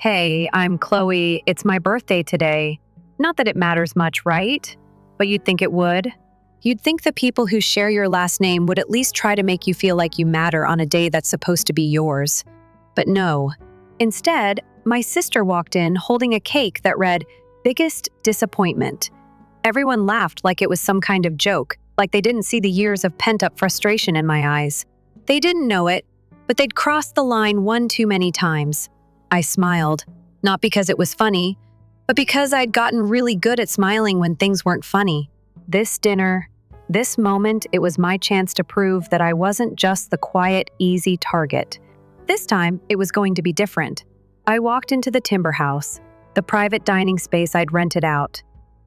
Hey, I'm Chloe. It's my birthday today. Not that it matters much, right? But you'd think it would. You'd think the people who share your last name would at least try to make you feel like you matter on a day that's supposed to be yours. But no. Instead, my sister walked in holding a cake that read, "Biggest Disappointment." Everyone laughed like it was some kind of joke, like they didn't see the years of pent-up frustration in my eyes. They didn't know it, but they'd crossed the line one too many times. I smiled, not because it was funny, but because I'd gotten really good at smiling when things weren't funny. This dinner, this moment, it was my chance to prove that I wasn't just the quiet, easy target. This time, it was going to be different. I walked into the timber house, the private dining space I'd rented out.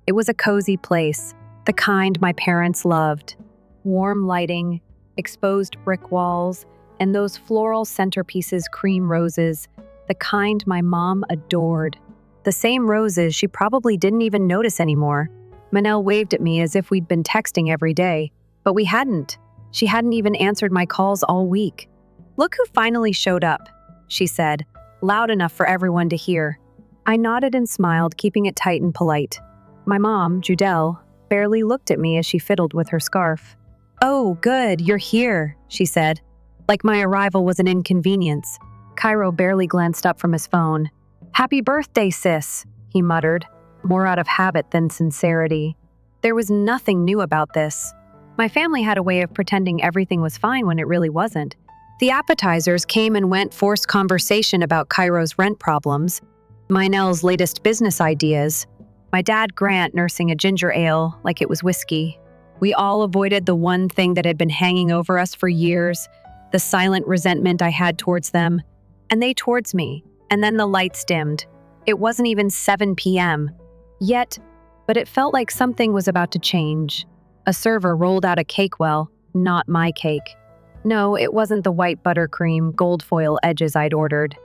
It was a cozy place, the kind my parents loved. Warm lighting, exposed brick walls, and those floral centerpieces, cream roses, the kind my mom adored. The same roses she probably didn't even notice anymore. Manel waved at me as if we'd been texting every day, but we hadn't. She hadn't even answered my calls all week. "Look who finally showed up," she said, loud enough for everyone to hear. I nodded and smiled, keeping it tight and polite. My mom, Judelle, barely looked at me as she fiddled with her scarf. "Oh, good, you're here," she said, like my arrival was an inconvenience. Cairo barely glanced up from his phone. "Happy birthday, sis," he muttered, more out of habit than sincerity. There was nothing new about this. My family had a way of pretending everything was fine when it really wasn't. The appetizers came and went, forced conversation about Cairo's rent problems, Minel's latest business ideas, my dad Grant nursing a ginger ale like it was whiskey. We all avoided the one thing that had been hanging over us for years, the silent resentment I had towards them, and they towards me. And then the lights dimmed. It wasn't even 7 p.m. yet, but it felt like something was about to change. A server rolled out a cake, well, not my cake. No, it wasn't the white buttercream, gold foil edges I'd ordered.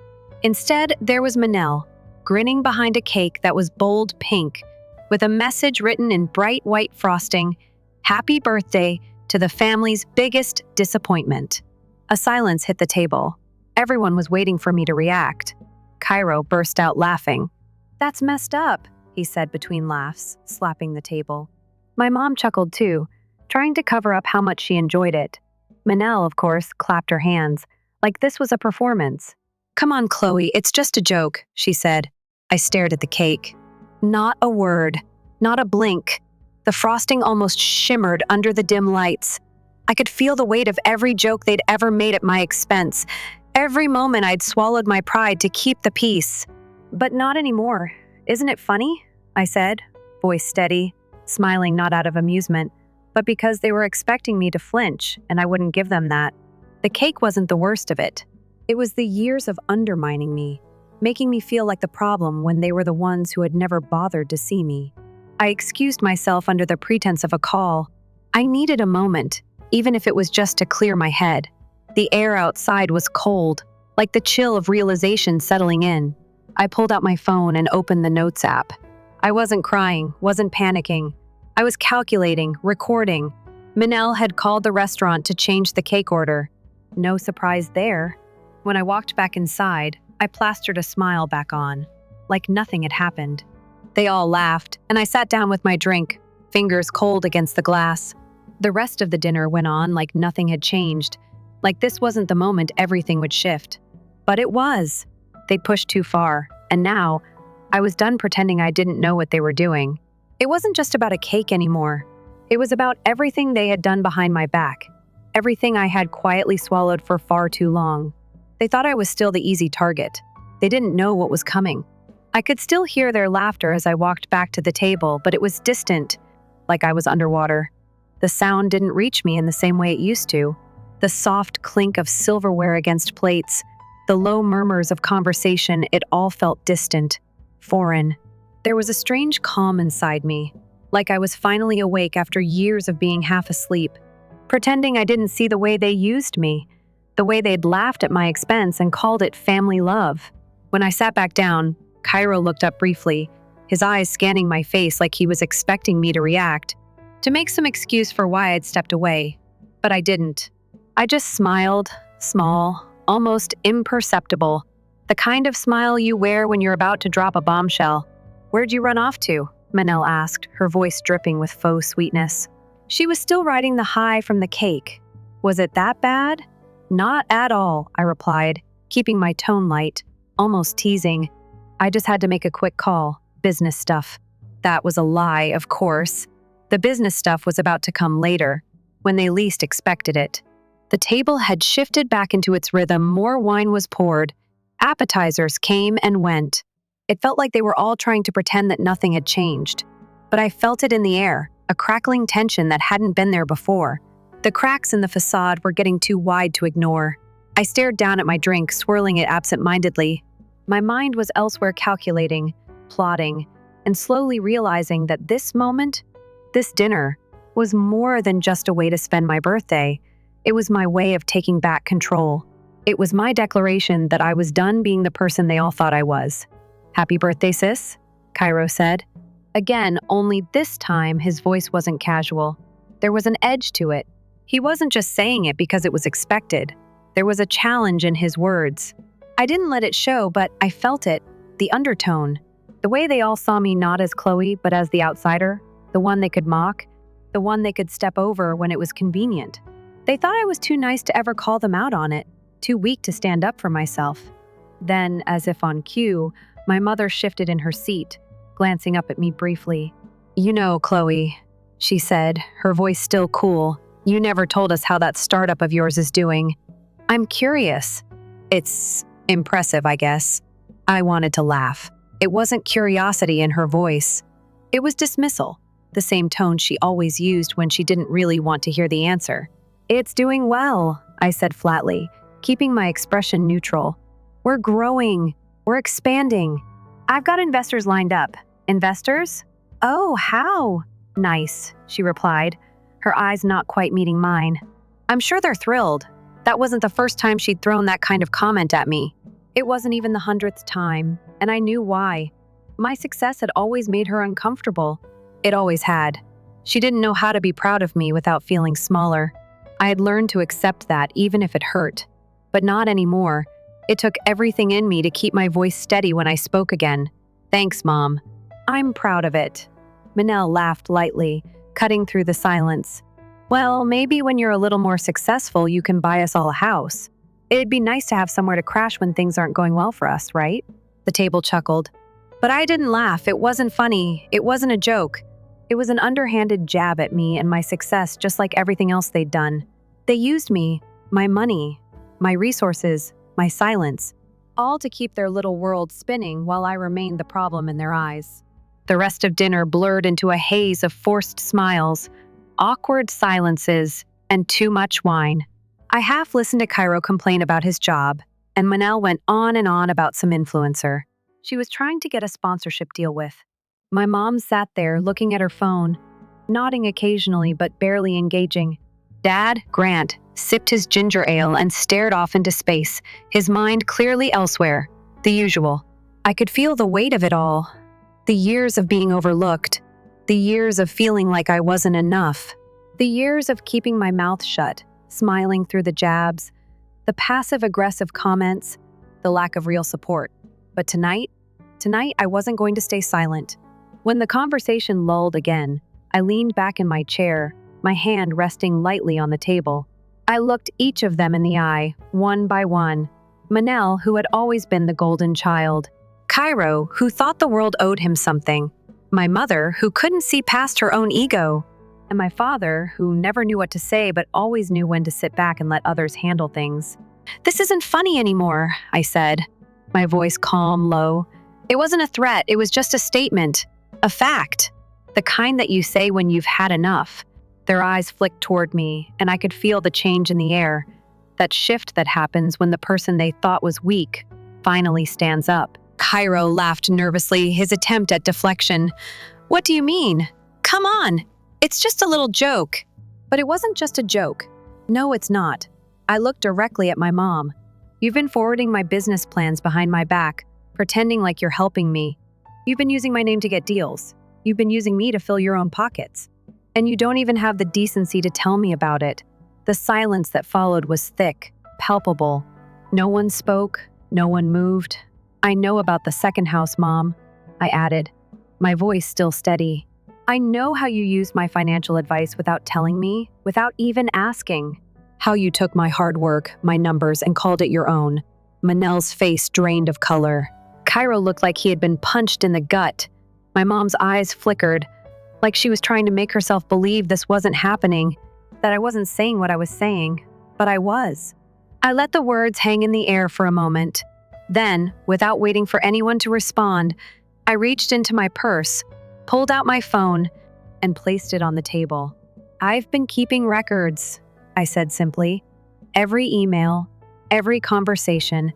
Instead, there was Manel, grinning behind a cake that was bold pink, with a message written in bright white frosting, "Happy birthday to the family's biggest disappointment." A silence hit the table. Everyone was waiting for me to react. Cairo burst out laughing. "That's messed up," he said between laughs, slapping the table. My mom chuckled too, trying to cover up how much she enjoyed it. Manel, of course, clapped her hands, like this was a performance. "Come on, Chloe, it's just a joke," she said. I stared at the cake. Not a word, not a blink. The frosting almost shimmered under the dim lights. I could feel the weight of every joke they'd ever made at my expense. Every moment I'd swallowed my pride to keep the peace. "But not anymore. Isn't it funny?" I said, voice steady, smiling not out of amusement, but because they were expecting me to flinch, and I wouldn't give them that. The cake wasn't the worst of it. It was the years of undermining me, making me feel like the problem when they were the ones who had never bothered to see me. I excused myself under the pretense of a call. I needed a moment, even if it was just to clear my head. The air outside was cold, like the chill of realization settling in. I pulled out my phone and opened the Notes app. I wasn't crying, wasn't panicking. I was calculating, recording. Manel had called the restaurant to change the cake order. No surprise there. When I walked back inside, I plastered a smile back on, like nothing had happened. They all laughed, and I sat down with my drink, fingers cold against the glass. The rest of the dinner went on like nothing had changed, like this wasn't the moment everything would shift. But it was. They'd pushed too far, and now, I was done pretending I didn't know what they were doing. It wasn't just about a cake anymore. It was about everything they had done behind my back, everything I had quietly swallowed for far too long. They thought I was still the easy target. They didn't know what was coming. I could still hear their laughter as I walked back to the table, but it was distant, like I was underwater. The sound didn't reach me in the same way it used to. The soft clink of silverware against plates, the low murmurs of conversation, it all felt distant, foreign. There was a strange calm inside me, like I was finally awake after years of being half asleep, pretending I didn't see the way they used me, the way they'd laughed at my expense and called it family love. When I sat back down, Cairo looked up briefly, his eyes scanning my face like he was expecting me to react, to make some excuse for why I'd stepped away. But I didn't. I just smiled, small, almost imperceptible, The kind of smile you wear when you're about to drop a bombshell. Where'd you run off to? Manel asked, her voice dripping with faux sweetness. She was still riding the high from the cake. Was it that bad? Not at all, I replied, keeping my tone light, almost teasing. I just had to make a quick call. Business stuff. That was a lie, of course. The business stuff was about to come later, when they least expected it. The table had shifted back into its rhythm, more wine was poured. Appetizers came and went. It felt like they were all trying to pretend that nothing had changed. But I felt it in the air, a crackling tension that hadn't been there before. The cracks in the facade were getting too wide to ignore. I stared down at my drink, swirling it absent-mindedly. My mind was elsewhere, calculating, plotting, and slowly realizing that this moment, this dinner, was more than just a way to spend my birthday. It was my way of taking back control. It was my declaration that I was done being the person they all thought I was. "Happy birthday, sis," Cairo said. Again, only this time his voice wasn't casual. There was an edge to it. He wasn't just saying it because it was expected. There was a challenge in his words. I didn't let it show, but I felt it, the undertone. The way they all saw me not as Chloe, but as the outsider, the one they could mock, the one they could step over when it was convenient. They thought I was too nice to ever call them out on it, too weak to stand up for myself. Then, as if on cue, my mother shifted in her seat, glancing up at me briefly. "You know, Chloe," she said, her voice still cool, "you never told us how that startup of yours is doing." "I'm curious." "It's impressive, I guess." I wanted to laugh. It wasn't curiosity in her voice. It was dismissal, the same tone she always used when she didn't really want to hear the answer. "It's doing well," I said flatly, keeping my expression neutral. "We're growing. We're expanding. I've got investors lined up." "Investors? Oh, how?" "Nice," she replied, her eyes not quite meeting mine. I'm sure they're thrilled. That wasn't the first time she'd thrown that kind of comment at me. It wasn't even the 100th time, and I knew why. My success had always made her uncomfortable. It always had. She didn't know how to be proud of me without feeling smaller. I had learned to accept that even if it hurt. But not anymore. It took everything in me to keep my voice steady when I spoke again. "Thanks, Mom. I'm proud of it." Manel laughed lightly, cutting through the silence. "Well, maybe when you're a little more successful, you can buy us all a house. It'd be nice to have somewhere to crash when things aren't going well for us, right?" The table chuckled. But I didn't laugh. It wasn't funny. It wasn't a joke. It was an underhanded jab at me and my success, just like everything else they'd done. They used me, my money, my resources, my silence, all to keep their little world spinning while I remained the problem in their eyes. The rest of dinner blurred into a haze of forced smiles, awkward silences, and too much wine. I half listened to Cairo complain about his job, and Manel went on and on about some influencer she was trying to get a sponsorship deal with. My mom sat there looking at her phone, nodding occasionally but barely engaging. Dad, Grant, sipped his ginger ale and stared off into space, his mind clearly elsewhere. The usual. I could feel the weight of it all. The years of being overlooked. The years of feeling like I wasn't enough. The years of keeping my mouth shut, smiling through the jabs, the passive-aggressive comments, the lack of real support. But tonight I wasn't going to stay silent. When the conversation lulled again, I leaned back in my chair, my hand resting lightly on the table. I looked each of them in the eye, one by one. Manel, who had always been the golden child. Cairo, who thought the world owed him something. My mother, who couldn't see past her own ego. And my father, who never knew what to say but always knew when to sit back and let others handle things. "This isn't funny anymore," I said, my voice calm, low. It wasn't a threat, it was just a statement. A fact. The kind that you say when you've had enough. Their eyes flicked toward me, and I could feel the change in the air. That shift that happens when the person they thought was weak finally stands up. Cairo laughed nervously, his attempt at deflection. "What do you mean? Come on! It's just a little joke." But it wasn't just a joke. No, it's not. I looked directly at my mom. "You've been forwarding my business plans behind my back, pretending like you're helping me. You've been using my name to get deals. You've been using me to fill your own pockets. And you don't even have the decency to tell me about it." The silence that followed was thick, palpable. No one spoke, No one moved. I know about the second house, Mom, I added, my voice still steady. I know how you used my financial advice without telling me, without even asking. How you took my hard work, my numbers, and called it your own. Manel's face drained of color. Cairo looked like he had been punched in the gut. My mom's eyes flickered, like she was trying to make herself believe this wasn't happening, that I wasn't saying what I was saying, but I was. I let the words hang in the air for a moment. Then, without waiting for anyone to respond, I reached into my purse, pulled out my phone, and placed it on the table. I've been keeping records, I said simply. Every email, every conversation,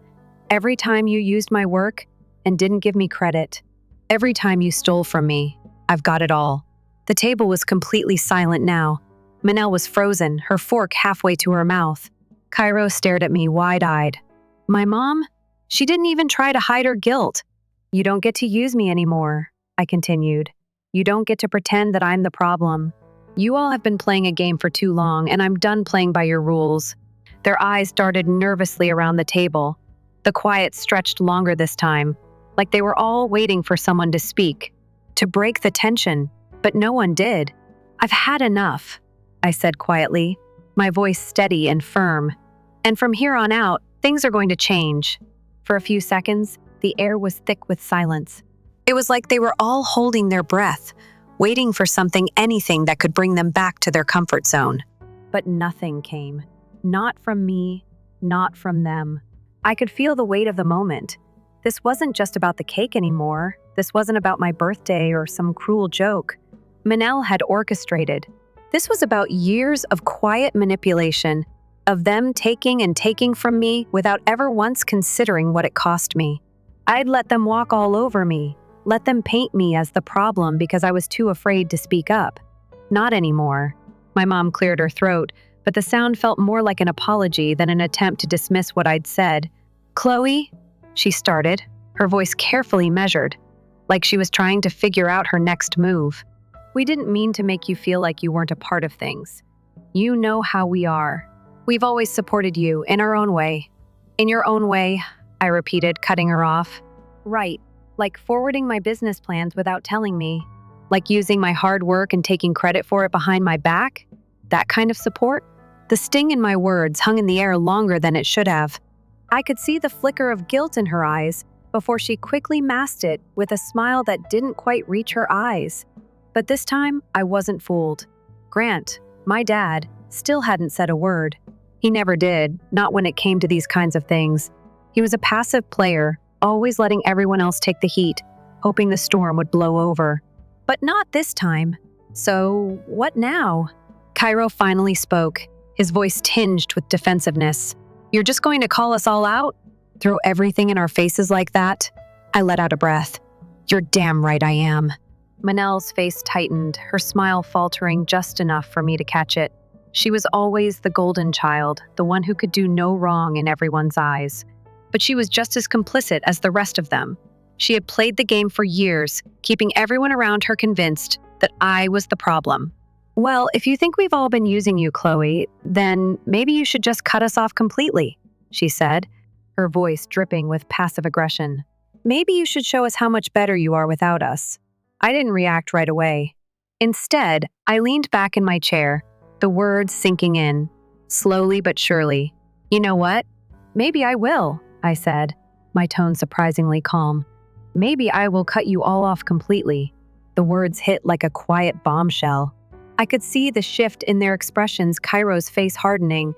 every time you used my work and didn't give me credit, every time you stole from me, I've got it all. The table was completely silent now. Manel was frozen, her fork halfway to her mouth. Cairo stared at me wide-eyed. My mom? She didn't even try to hide her guilt. You don't get to use me anymore, I continued. You don't get to pretend that I'm the problem. You all have been playing a game for too long, and I'm done playing by your rules. Their eyes darted nervously around the table. The quiet stretched longer this time, like they were all waiting for someone to speak, to break the tension, but no one did. I've had enough, I said quietly, my voice steady and firm. And from here on out, things are going to change. For a few seconds, the air was thick with silence. It was like they were all holding their breath, waiting for something, anything that could bring them back to their comfort zone. But nothing came. Not from me, not from them. I could feel the weight of the moment. This wasn't just about the cake anymore. This wasn't about my birthday or some cruel joke. Manel had orchestrated. This was about years of quiet manipulation, of them taking and taking from me without ever once considering what it cost me. I'd let them walk all over me, let them paint me as the problem because I was too afraid to speak up. Not anymore. My mom cleared her throat, but the sound felt more like an apology than an attempt to dismiss what I'd said. Chloe, she started, her voice carefully measured, like she was trying to figure out her next move. We didn't mean to make you feel like you weren't a part of things. You know how we are. We've always supported you in our own way. In your own way, I repeated, cutting her off. Right, like forwarding my business plans without telling me. Like using my hard work and taking credit for it behind my back? That kind of support? The sting in my words hung in the air longer than it should have. I could see the flicker of guilt in her eyes before she quickly masked it with a smile that didn't quite reach her eyes. But this time, I wasn't fooled. Grant, my dad, still hadn't said a word. He never did, not when it came to these kinds of things. He was a passive player, always letting everyone else take the heat, hoping the storm would blow over. But not this time. So, what now? Cairo finally spoke, his voice tinged with defensiveness. You're just going to call us all out? Throw everything in our faces like that? I let out a breath. You're damn right I am. Manel's face tightened, her smile faltering just enough for me to catch it. She was always the golden child, the one who could do no wrong in everyone's eyes. But she was just as complicit as the rest of them. She had played the game for years, keeping everyone around her convinced that I was the problem. Well, if you think we've all been using you, Chloe, then maybe you should just cut us off completely, she said, her voice dripping with passive aggression. Maybe you should show us how much better you are without us. I didn't react right away. Instead, I leaned back in my chair, the words sinking in, slowly but surely. You know what? Maybe I will, I said, my tone surprisingly calm. Maybe I will cut you all off completely. The words hit like a quiet bombshell. I could see the shift in their expressions, Cairo's face hardening,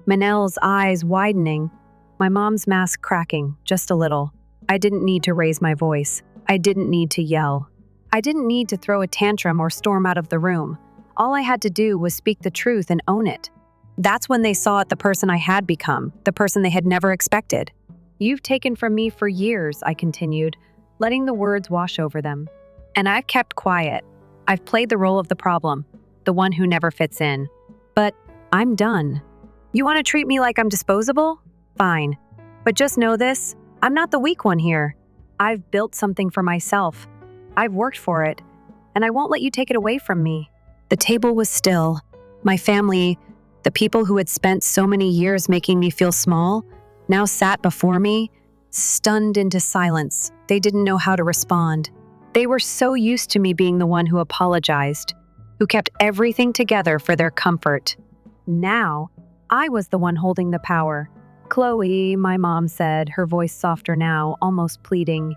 Manel's eyes widening, my mom's mask cracking just a little. I didn't need to raise my voice. I didn't need to yell. I didn't need to throw a tantrum or storm out of the room. All I had to do was speak the truth and own it. That's when they saw it the person I had become, the person they had never expected. You've taken from me for years, I continued, letting the words wash over them. And I've kept quiet. I've played the role of the problem, the one who never fits in. But I'm done. You want to treat me like I'm disposable? Fine. But just know this, I'm not the weak one here. I've built something for myself. I've worked for it, and I won't let you take it away from me. The table was still. My family, the people who had spent so many years making me feel small, now sat before me, stunned into silence. They didn't know how to respond. They were so used to me being the one who apologized, who kept everything together for their comfort. Now, I was the one holding the power. "Chloe," my mom said, her voice softer now, almost pleading.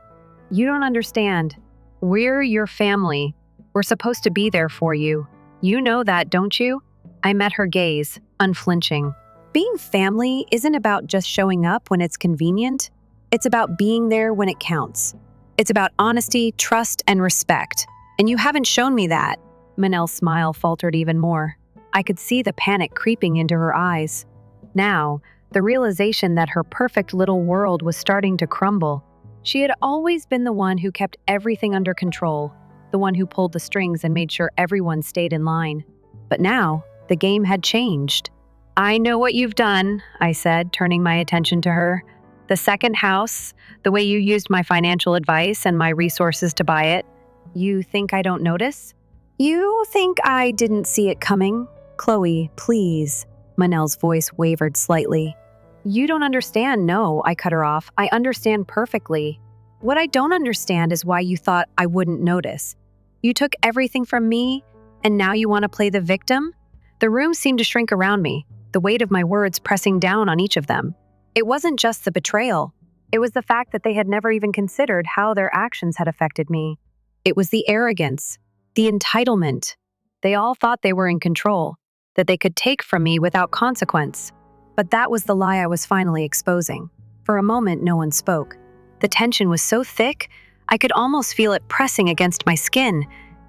"You don't understand. We're your family. We're supposed to be there for you. You know that, don't you?" I met her gaze, unflinching. Being family isn't about just showing up when it's convenient. It's about being there when it counts. It's about honesty, trust, and respect. And you haven't shown me that. Manel's smile faltered even more. I could see the panic creeping into her eyes. Now, the realization that her perfect little world was starting to crumble. She had always been the one who kept everything under control, the one who pulled the strings and made sure everyone stayed in line. But now, the game had changed. "I know what you've done," I said, turning my attention to her. "The second house, the way you used my financial advice and my resources to buy it. You think I don't notice? You think I didn't see it coming? Chloe, please." Manel's voice wavered slightly. "You don't understand, no," I cut her off. "I understand perfectly. What I don't understand is why you thought I wouldn't notice. You took everything from me, and now you want to play the victim?" The room seemed to shrink around me, the weight of my words pressing down on each of them. It wasn't just the betrayal. It was the fact that they had never even considered how their actions had affected me. It was the arrogance, the entitlement. They all thought they were in control, that they could take from me without consequence. But that was the lie I was finally exposing. For a moment, no one spoke. The tension was so thick, I could almost feel it pressing against my skin.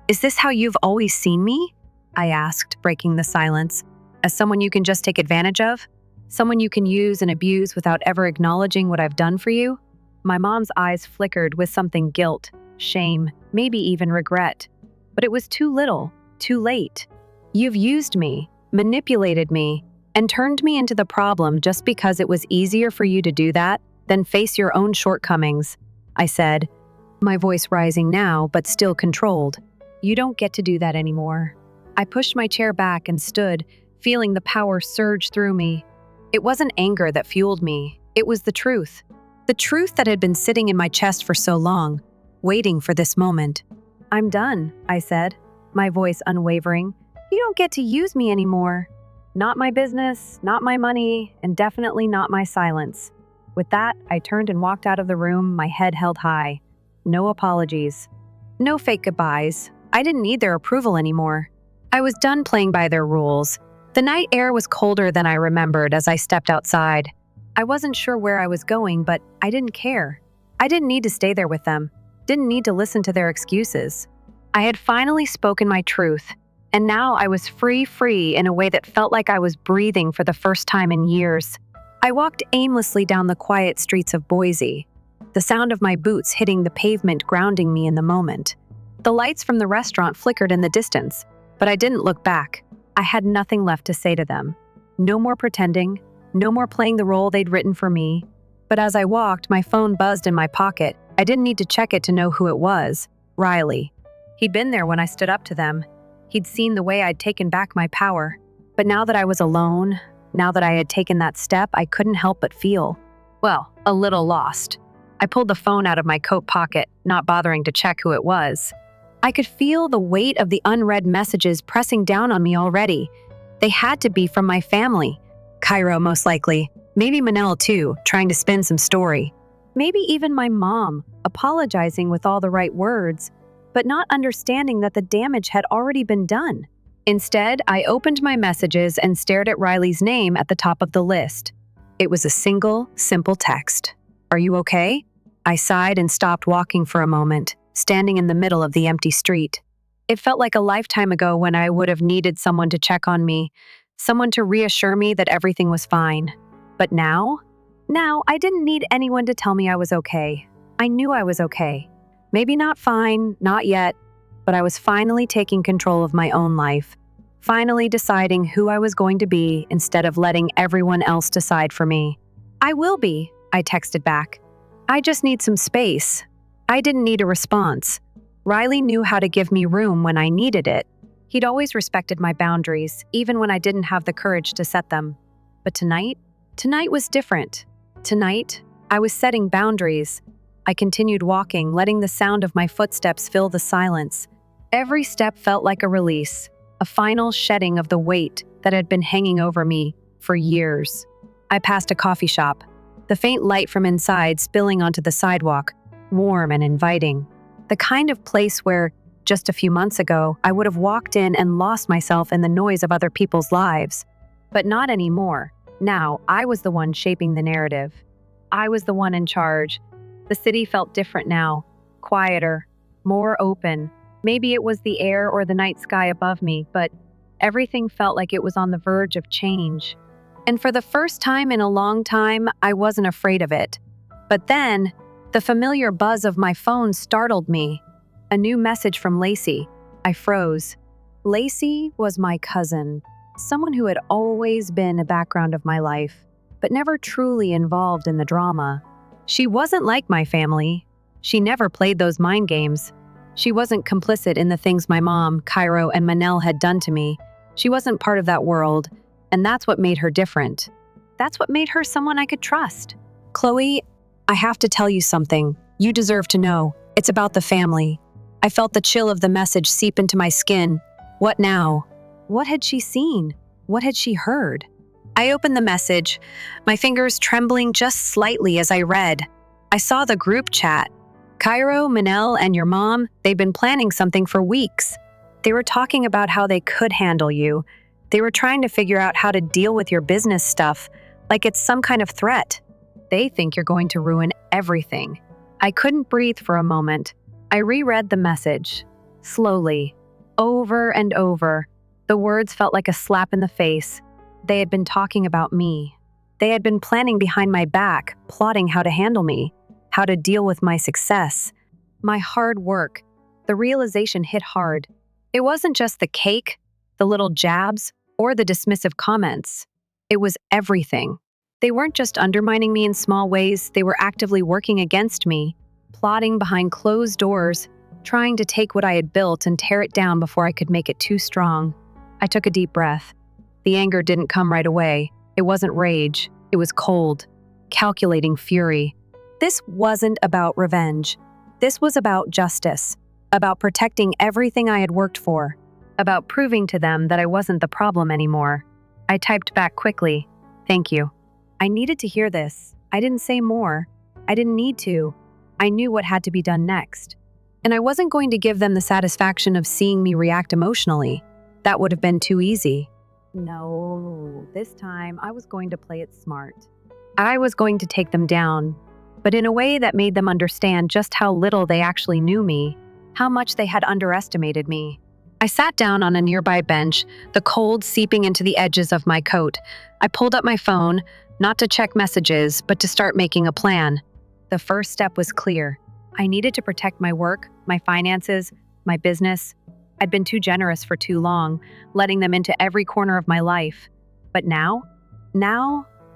"Is this how you've always seen me?" I asked, breaking the silence. "As someone you can just take advantage of? Someone you can use and abuse without ever acknowledging what I've done for you?" My mom's eyes flickered with something guilt, shame, maybe even regret. But it was too little, too late. "You've used me, manipulated me, and turned me into the problem just because it was easier for you to do that than face your own shortcomings," I said, my voice rising now but still controlled. "You don't get to do that anymore." I pushed my chair back and stood, feeling the power surge through me. It wasn't anger that fueled me. It was the truth. The truth that had been sitting in my chest for so long, waiting for this moment. "I'm done," I said, my voice unwavering. "You don't get to use me anymore. Not my business, not my money, and definitely not my silence." With that, I turned and walked out of the room, my head held high. No apologies. No fake goodbyes. I didn't need their approval anymore. I was done playing by their rules. The night air was colder than I remembered as I stepped outside. I wasn't sure where I was going, but I didn't care. I didn't need to stay there with them. Didn't need to listen to their excuses. I had finally spoken my truth, and now I was free in a way that felt like I was breathing for the first time in years. I walked aimlessly down the quiet streets of Boise, the sound of my boots hitting the pavement grounding me in the moment. The lights from the restaurant flickered in the distance, but I didn't look back. I had nothing left to say to them. No more pretending, no more playing the role they'd written for me. But as I walked, my phone buzzed in my pocket. I didn't need to check it to know who it was. Riley. He'd been there when I stood up to them. He'd seen the way I'd taken back my power. But now that I was alone, now that I had taken that step, I couldn't help but feel, well, a little lost. I pulled the phone out of my coat pocket, not bothering to check who it was. I could feel the weight of the unread messages pressing down on me already. They had to be from my family. Cairo, most likely. Maybe Manel, too, trying to spin some story. Maybe even my mom, apologizing with all the right words, but not understanding that the damage had already been done. Instead, I opened my messages and stared at Riley's name at the top of the list. It was a single, simple text. "Are you okay?" I sighed and stopped walking for a moment, standing in the middle of the empty street. It felt like a lifetime ago when I would have needed someone to check on me, someone to reassure me that everything was fine. But now I didn't need anyone to tell me I was okay. I knew I was okay. Maybe not fine, not yet, but I was finally taking control of my own life, finally deciding who I was going to be instead of letting everyone else decide for me. "I will be," I texted back. "I just need some space." I didn't need a response. Riley knew how to give me room when I needed it. He'd always respected my boundaries, even when I didn't have the courage to set them. But tonight was different. Tonight, I was setting boundaries. I continued walking, letting the sound of my footsteps fill the silence. Every step felt like a release, a final shedding of the weight that had been hanging over me for years. I passed a coffee shop, the faint light from inside spilling onto the sidewalk, warm and inviting. The kind of place where, just a few months ago, I would have walked in and lost myself in the noise of other people's lives. But not anymore. Now, I was the one shaping the narrative. I was the one in charge. The city felt different now, quieter, more open. Maybe it was the air or the night sky above me, but everything felt like it was on the verge of change. And for the first time in a long time, I wasn't afraid of it. But then, the familiar buzz of my phone startled me. A new message from Lacey. I froze. Lacey was my cousin, someone who had always been a background of my life, but never truly involved in the drama. She wasn't like my family. She never played those mind games. She wasn't complicit in the things my mom, Cairo, and Manel had done to me. She wasn't part of that world, and that's what made her different. That's what made her someone I could trust. Chloe, I have to tell you something. You deserve to know. It's about the family. I felt the chill of the message seep into my skin. What now? What had she seen? What had she heard? I opened the message, my fingers trembling just slightly as I read. I saw the group chat. Cairo, Manel, and your mom, they've been planning something for weeks. They were talking about how they could handle you. They were trying to figure out how to deal with your business stuff, like it's some kind of threat. They think you're going to ruin everything. I couldn't breathe for a moment. I reread the message, slowly, over and over. The words felt like a slap in the face. They had been talking about me. They had been planning behind my back, plotting how to handle me, how to deal with my success, my hard work. The realization hit hard. It wasn't just the cake, the little jabs, or the dismissive comments. It was everything. They weren't just undermining me in small ways, they were actively working against me, plotting behind closed doors, trying to take what I had built and tear it down before I could make it too strong. I took a deep breath. The anger didn't come right away. It wasn't rage. It was cold, calculating fury. This wasn't about revenge. This was about justice, about protecting everything I had worked for, about proving to them that I wasn't the problem anymore. I typed back quickly, "Thank you." I needed to hear this. I didn't say more. I didn't need to. I knew what had to be done next. And I wasn't going to give them the satisfaction of seeing me react emotionally. That would have been too easy. No, this time I was going to play it smart. I was going to take them down, but in a way that made them understand just how little they actually knew me, how much they had underestimated me. I sat down on a nearby bench, the cold seeping into the edges of my coat. I pulled up my phone, not to check messages, but to start making a plan. The first step was clear. I needed to protect my work, my finances, my business. I'd been too generous for too long, letting them into every corner of my life. But now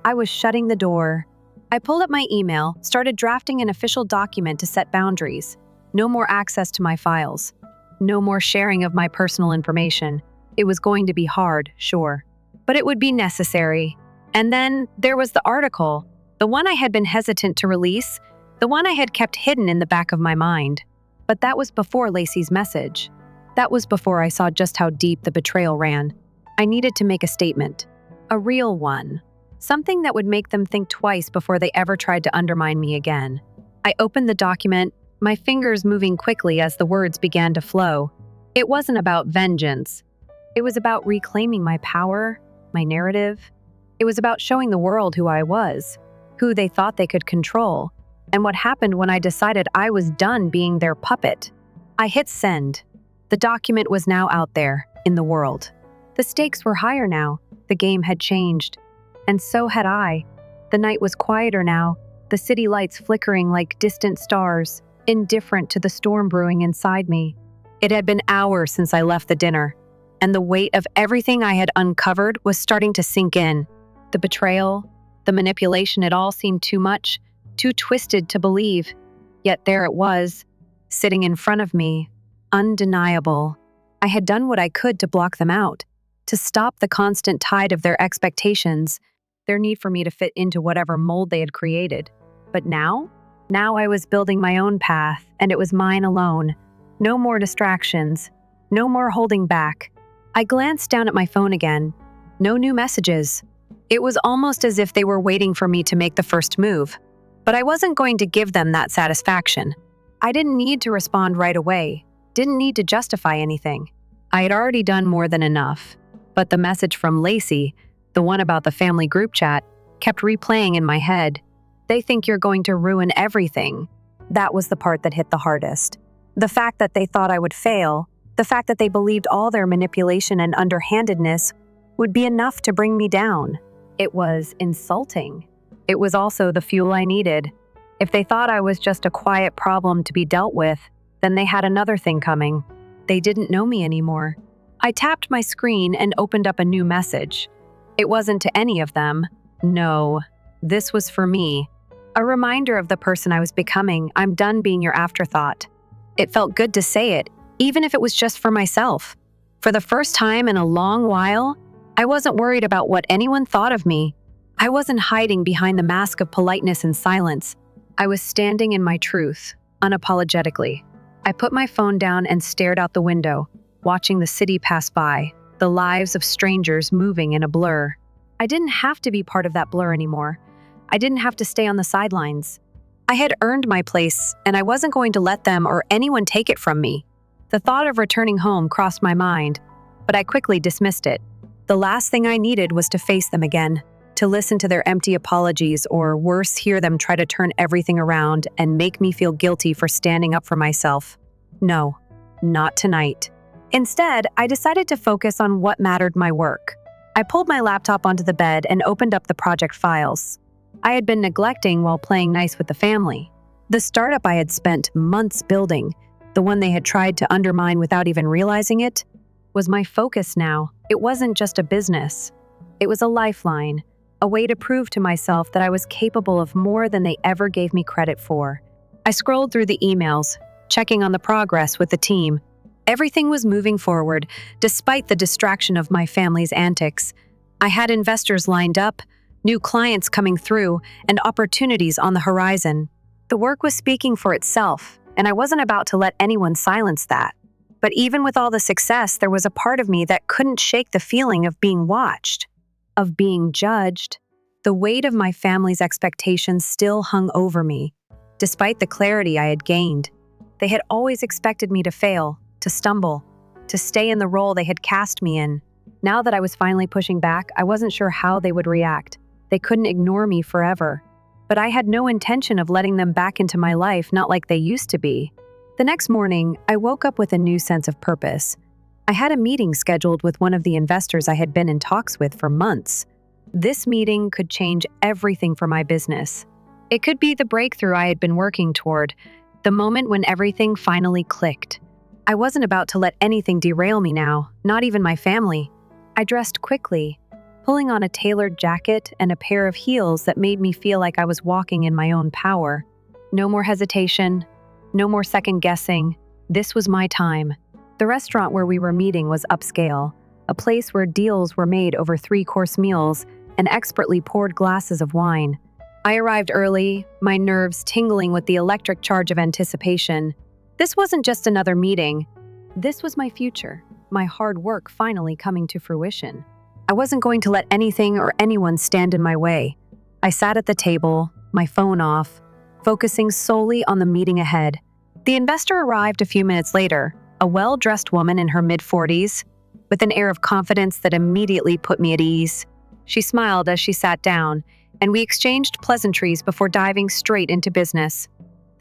I was shutting the door. I pulled up my email, started drafting an official document to set boundaries. No more access to my files. No more sharing of my personal information. It was going to be hard, sure, but it would be necessary. And then there was the article, the one I had been hesitant to release, the one I had kept hidden in the back of my mind. But that was before Lacey's message. That was before I saw just how deep the betrayal ran. I needed to make a statement. A real one. Something that would make them think twice before they ever tried to undermine me again. I opened the document, my fingers moving quickly as the words began to flow. It wasn't about vengeance. It was about reclaiming my power, my narrative. It was about showing the world who I was, who they thought they could control, and what happened when I decided I was done being their puppet. I hit send. The document was now out there, in the world. The stakes were higher now. The game had changed. And so had I. The night was quieter now, the city lights flickering like distant stars, indifferent to the storm brewing inside me. It had been hours since I left the dinner, and the weight of everything I had uncovered was starting to sink in. The betrayal, the manipulation, it all seemed too much, too twisted to believe. Yet there it was, sitting in front of me, undeniable. I had done what I could to block them out, to stop the constant tide of their expectations, their need for me to fit into whatever mold they had created. But now? Now I was building my own path, and it was mine alone. No more distractions. No more holding back. I glanced down at my phone again. No new messages. It was almost as if they were waiting for me to make the first move. But I wasn't going to give them that satisfaction. I didn't need to respond right away. Didn't need to justify anything. I had already done more than enough. But the message from Lacey, the one about the family group chat, kept replaying in my head. They think you're going to ruin everything. That was the part that hit the hardest. The fact that they thought I would fail, the fact that they believed all their manipulation and underhandedness would be enough to bring me down. It was insulting. It was also the fuel I needed. If they thought I was just a quiet problem to be dealt with, then they had another thing coming. They didn't know me anymore. I tapped my screen and opened up a new message. It wasn't to any of them. No, this was for me. A reminder of the person I was becoming. I'm done being your afterthought. It felt good to say it, even if it was just for myself. For the first time in a long while, I wasn't worried about what anyone thought of me. I wasn't hiding behind the mask of politeness and silence. I was standing in my truth, unapologetically. I put my phone down and stared out the window, watching the city pass by, the lives of strangers moving in a blur. I didn't have to be part of that blur anymore. I didn't have to stay on the sidelines. I had earned my place, and I wasn't going to let them or anyone take it from me. The thought of returning home crossed my mind, but I quickly dismissed it. The last thing I needed was to face them again, to listen to their empty apologies, or worse, hear them try to turn everything around and make me feel guilty for standing up for myself. No, not tonight. Instead, I decided to focus on what mattered: my work. I pulled my laptop onto the bed and opened up the project files I had been neglecting while playing nice with the family. The startup I had spent months building, the one they had tried to undermine without even realizing it, was my focus now. It wasn't just a business. It was a lifeline, a way to prove to myself that I was capable of more than they ever gave me credit for. I scrolled through the emails, checking on the progress with the team. Everything was moving forward, despite the distraction of my family's antics. I had investors lined up, new clients coming through, and opportunities on the horizon. The work was speaking for itself, and I wasn't about to let anyone silence that. But even with all the success, there was a part of me that couldn't shake the feeling of being watched, of being judged. The weight of my family's expectations still hung over me, despite the clarity I had gained. They had always expected me to fail, to stumble, to stay in the role they had cast me in. Now that I was finally pushing back, I wasn't sure how they would react. They couldn't ignore me forever. But I had no intention of letting them back into my life, not like they used to be. The next morning, I woke up with a new sense of purpose. I had a meeting scheduled with one of the investors I had been in talks with for months. This meeting could change everything for my business. It could be the breakthrough I had been working toward, the moment when everything finally clicked. I wasn't about to let anything derail me now, not even my family. I dressed quickly, pulling on a tailored jacket and a pair of heels that made me feel like I was walking in my own power. No more hesitation. No more second guessing. This was my time. The restaurant where we were meeting was upscale, a place where deals were made over 3-course meals and expertly poured glasses of wine. I arrived early, my nerves tingling with the electric charge of anticipation. This wasn't just another meeting. This was my future, my hard work finally coming to fruition. I wasn't going to let anything or anyone stand in my way. I sat at the table, my phone off, focusing solely on the meeting ahead. The investor arrived a few minutes later, a well-dressed woman in her mid-40s, with an air of confidence that immediately put me at ease. She smiled as she sat down, and we exchanged pleasantries before diving straight into business.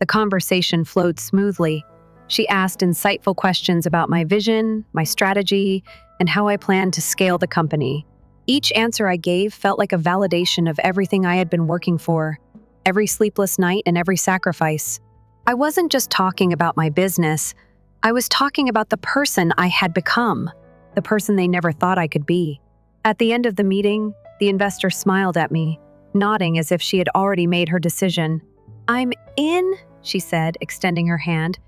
The conversation flowed smoothly. She asked insightful questions about my vision, my strategy, and how I planned to scale the company. Each answer I gave felt like a validation of everything I had been working for. Every sleepless night and every sacrifice. I wasn't just talking about my business. I was talking about the person I had become, the person they never thought I could be. At the end of the meeting, the investor smiled at me, nodding as if she had already made her decision. "I'm in," she said, extending her hand.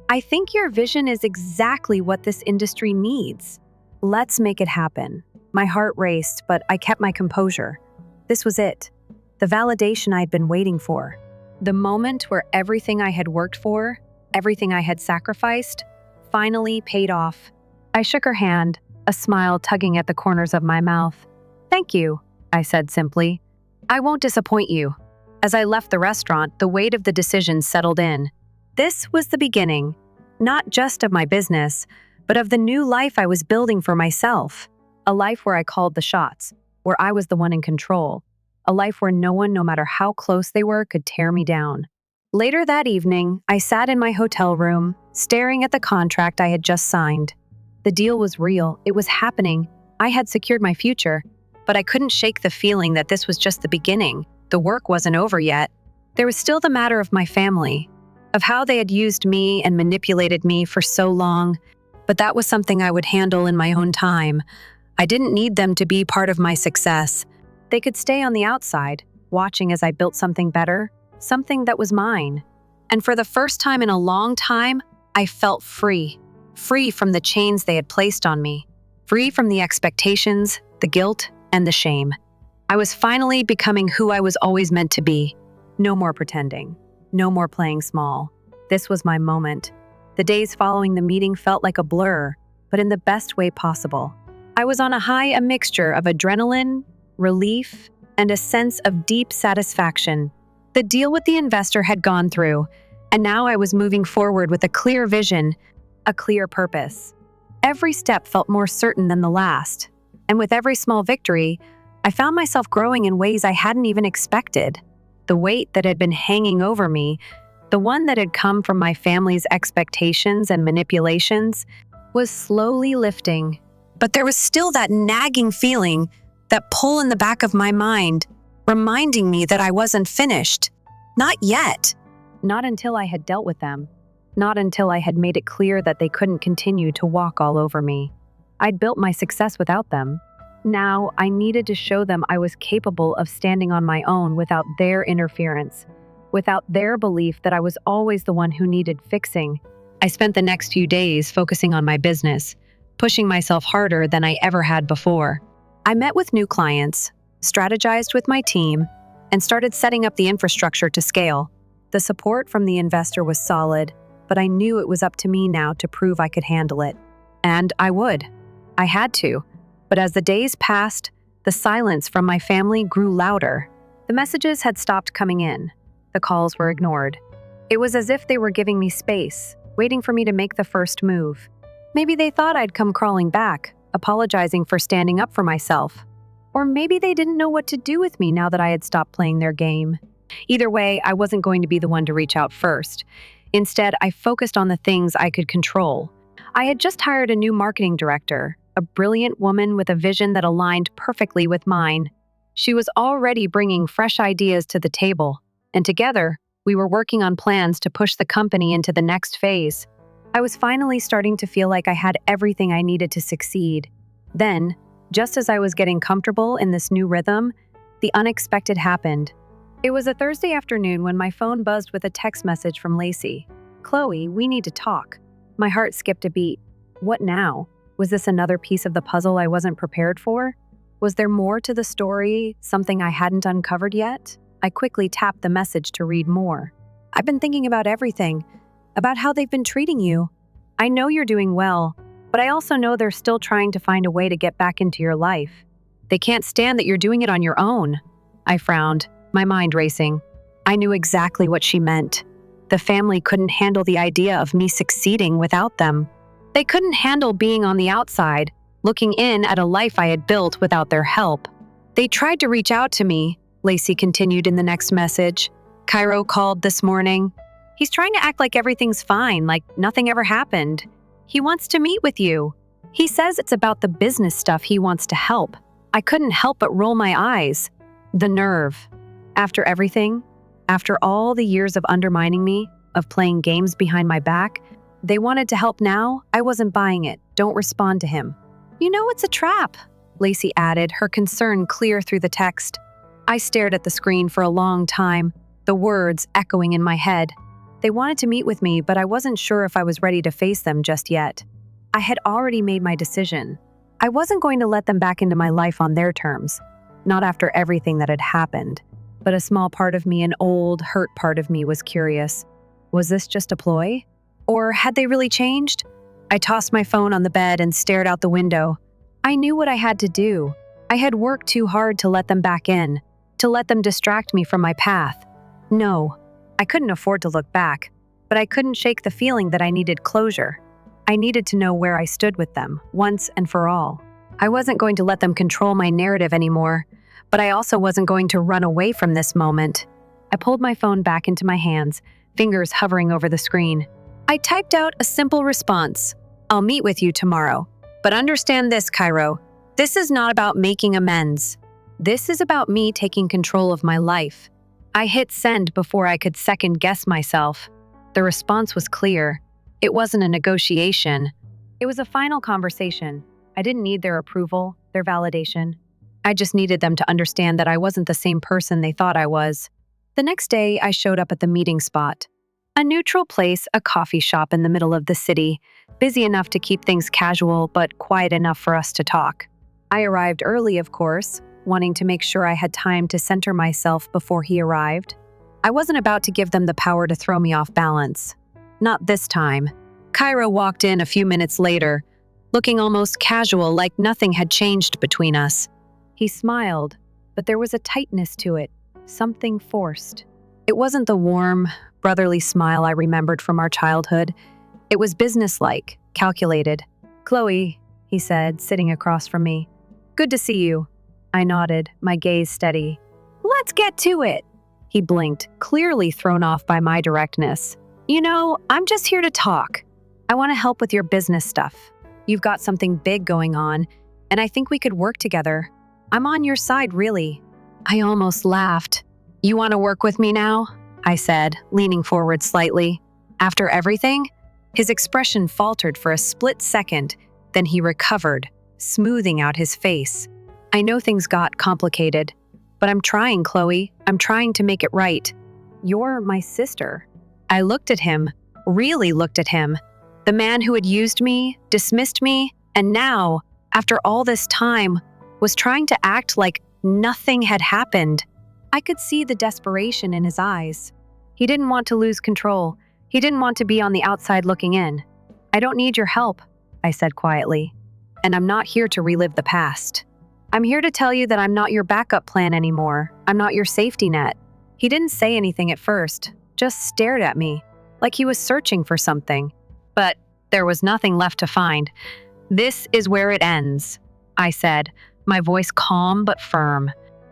"I think your vision is exactly what this industry needs. Let's make it happen." My heart raced, but I kept my composure. This was it. The validation I'd been waiting for. The moment where everything I had worked for, everything I had sacrificed, finally paid off. I shook her hand, a smile tugging at the corners of my mouth. "Thank you," I said simply. "I won't disappoint you." As I left the restaurant, the weight of the decision settled in. This was the beginning, not just of my business, but of the new life I was building for myself. A life where I called the shots, where I was the one in control. A life where no one, no matter how close they were, could tear me down. Later that evening, I sat in my hotel room, staring at the contract I had just signed. The deal was real. It was happening. I had secured my future, but I couldn't shake the feeling that this was just the beginning. The work wasn't over yet. There was still the matter of my family, of how they had used me and manipulated me for so long, but that was something I would handle in my own time. I didn't need them to be part of my success. They could stay on the outside, watching as I built something better, something that was mine. And for the first time in a long time, I felt free. Free from the chains they had placed on me. Free from the expectations, the guilt, and the shame. I was finally becoming who I was always meant to be. No more pretending. No more playing small. This was my moment. The days following the meeting felt like a blur, but in the best way possible. I was on a high, a mixture of adrenaline, relief, and a sense of deep satisfaction. The deal with the investor had gone through, and now I was moving forward with a clear vision, a clear purpose. Every step felt more certain than the last, and with every small victory, I found myself growing in ways I hadn't even expected. The weight that had been hanging over me, the one that had come from my family's expectations and manipulations, was slowly lifting. But there was still that nagging feeling, that pull in the back of my mind, reminding me that I wasn't finished. Not yet. Not until I had dealt with them. Not until I had made it clear that they couldn't continue to walk all over me. I'd built my success without them. Now, I needed to show them I was capable of standing on my own without their interference, without their belief that I was always the one who needed fixing. I spent the next few days focusing on my business, pushing myself harder than I ever had before. I met with new clients, strategized with my team, and started setting up the infrastructure to scale. The support from the investor was solid, but I knew it was up to me now to prove I could handle it. And I would. I had to. But as the days passed, the silence from my family grew louder. The messages had stopped coming in. The calls were ignored. It was as if they were giving me space, waiting for me to make the first move. Maybe they thought I'd come crawling back, apologizing for standing up for myself. Or maybe they didn't know what to do with me now that I had stopped playing their game. Either way, I wasn't going to be the one to reach out first. Instead, I focused on the things I could control. I had just hired a new marketing director, a brilliant woman with a vision that aligned perfectly with mine. She was already bringing fresh ideas to the table, and together, we were working on plans to push the company into the next phase. I was finally starting to feel like I had everything I needed to succeed. Then, just as I was getting comfortable in this new rhythm, the unexpected happened. It was a Thursday afternoon when my phone buzzed with a text message from Lacey. "Chloe, we need to talk." My heart skipped a beat. What now? Was this another piece of the puzzle I wasn't prepared for? Was there more to the story, something I hadn't uncovered yet? I quickly tapped the message to read more. "I've been thinking about everything, about how they've been treating you. I know you're doing well, but I also know they're still trying to find a way to get back into your life. They can't stand that you're doing it on your own." I frowned, my mind racing. I knew exactly what she meant. The family couldn't handle the idea of me succeeding without them. They couldn't handle being on the outside, looking in at a life I had built without their help. "They tried to reach out to me," Lacey continued in the next message. "Cairo called this morning. He's trying to act like everything's fine, like nothing ever happened. He wants to meet with you. He says it's about the business stuff he wants to help." I couldn't help but roll my eyes. The nerve. After everything, after all the years of undermining me, of playing games behind my back, they wanted to help now. I wasn't buying it. Don't respond to him. "You know it's a trap," Lacey added, her concern clear through the text. I stared at the screen for a long time, the words echoing in my head. They wanted to meet with me, but I wasn't sure if I was ready to face them just yet. I had already made my decision. I wasn't going to let them back into my life on their terms, not after everything that had happened. but a small part of me, an old, hurt part of me, was curious. Was this just a ploy? Or had they really changed? I tossed my phone on the bed and stared out the window. I knew what I had to do. I had worked too hard to let them back in, to let them distract me from my path. No, I couldn't afford to look back, but I couldn't shake the feeling that I needed closure. I needed to know where I stood with them, once and for all. I wasn't going to let them control my narrative anymore, but I also wasn't going to run away from this moment. I pulled my phone back into my hands, fingers hovering over the screen. I typed out a simple response. I'll meet with you tomorrow. But understand this, Cairo. This is not about making amends. This is about me taking control of my life. I hit send before I could second guess myself. The response was clear. It wasn't a negotiation. It was a final conversation. I didn't need their approval, their validation. I just needed them to understand that I wasn't the same person they thought I was. The next day, I showed up at the meeting spot. A neutral place, a coffee shop in the middle of the city, busy enough to keep things casual, but quiet enough for us to talk. I arrived early, of course, wanting to make sure I had time to center myself before he arrived. I wasn't about to give them the power to throw me off balance. Not this time. Cairo walked in a few minutes later, looking almost casual, like nothing had changed between us. He smiled, but there was a tightness to it, something forced. It wasn't the warm, brotherly smile I remembered from our childhood. It was businesslike, calculated. "Chloe," he said, sitting across from me. "Good to see you." I nodded, my gaze steady. "Let's get to it." He blinked, clearly thrown off by my directness. "You know, I'm just here to talk. I want to help with your business stuff. You've got something big going on, and I think we could work together. I'm on your side, really." I almost laughed. "You want to work with me now?" I said, leaning forward slightly. "After everything?" His expression faltered for a split second, then he recovered, smoothing out his face. "I know things got complicated, but I'm trying, Chloe. I'm trying to make it right. You're my sister." I looked at him, really looked at him. The man who had used me, dismissed me, and now, after all this time, was trying to act like nothing had happened. I could see the desperation in his eyes. He didn't want to lose control. He didn't want to be on the outside looking in. "I don't need your help," I said quietly. "And I'm not here to relive the past. I'm here to tell you that I'm not your backup plan anymore. I'm not your safety net." He didn't say anything at first, just stared at me, like he was searching for something. But there was nothing left to find. "This is where it ends," I said, my voice calm but firm.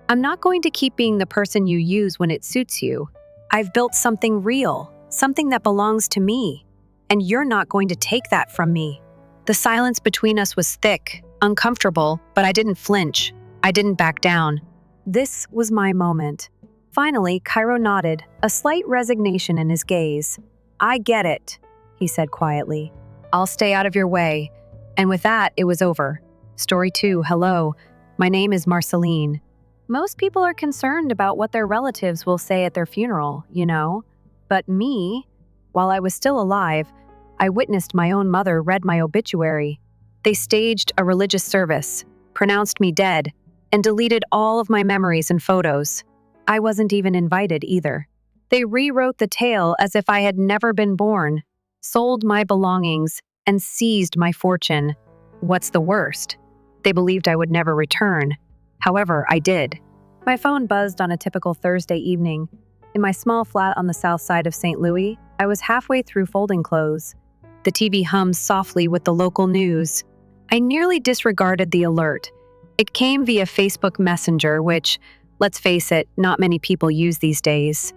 "I'm not going to keep being the person you use when it suits you. I've built something real, something that belongs to me, and you're not going to take that from me." The silence between us was thick, uncomfortable, but I didn't flinch. I didn't back down. This was my moment. Finally, Cairo nodded, a slight resignation in his gaze. "I get it," he said quietly. "I'll stay out of your way." And with that, it was over. Story 2, hello. My name is Marceline. Most people are concerned about what their relatives will say at their funeral, you know. But me, while I was still alive, I witnessed my own mother read my obituary. They staged a religious service, pronounced me dead, and deleted all of my memories and photos. I wasn't even invited either. They rewrote the tale as if I had never been born, sold my belongings, and seized my fortune. What's the worst? They believed I would never return. However, I did. My phone buzzed on a typical Thursday evening. In my small flat on the south side of St. Louis, I was halfway through folding clothes. The TV hummed softly with the local news. I nearly disregarded the alert. It came via Facebook Messenger, which, let's face it, not many people use these days.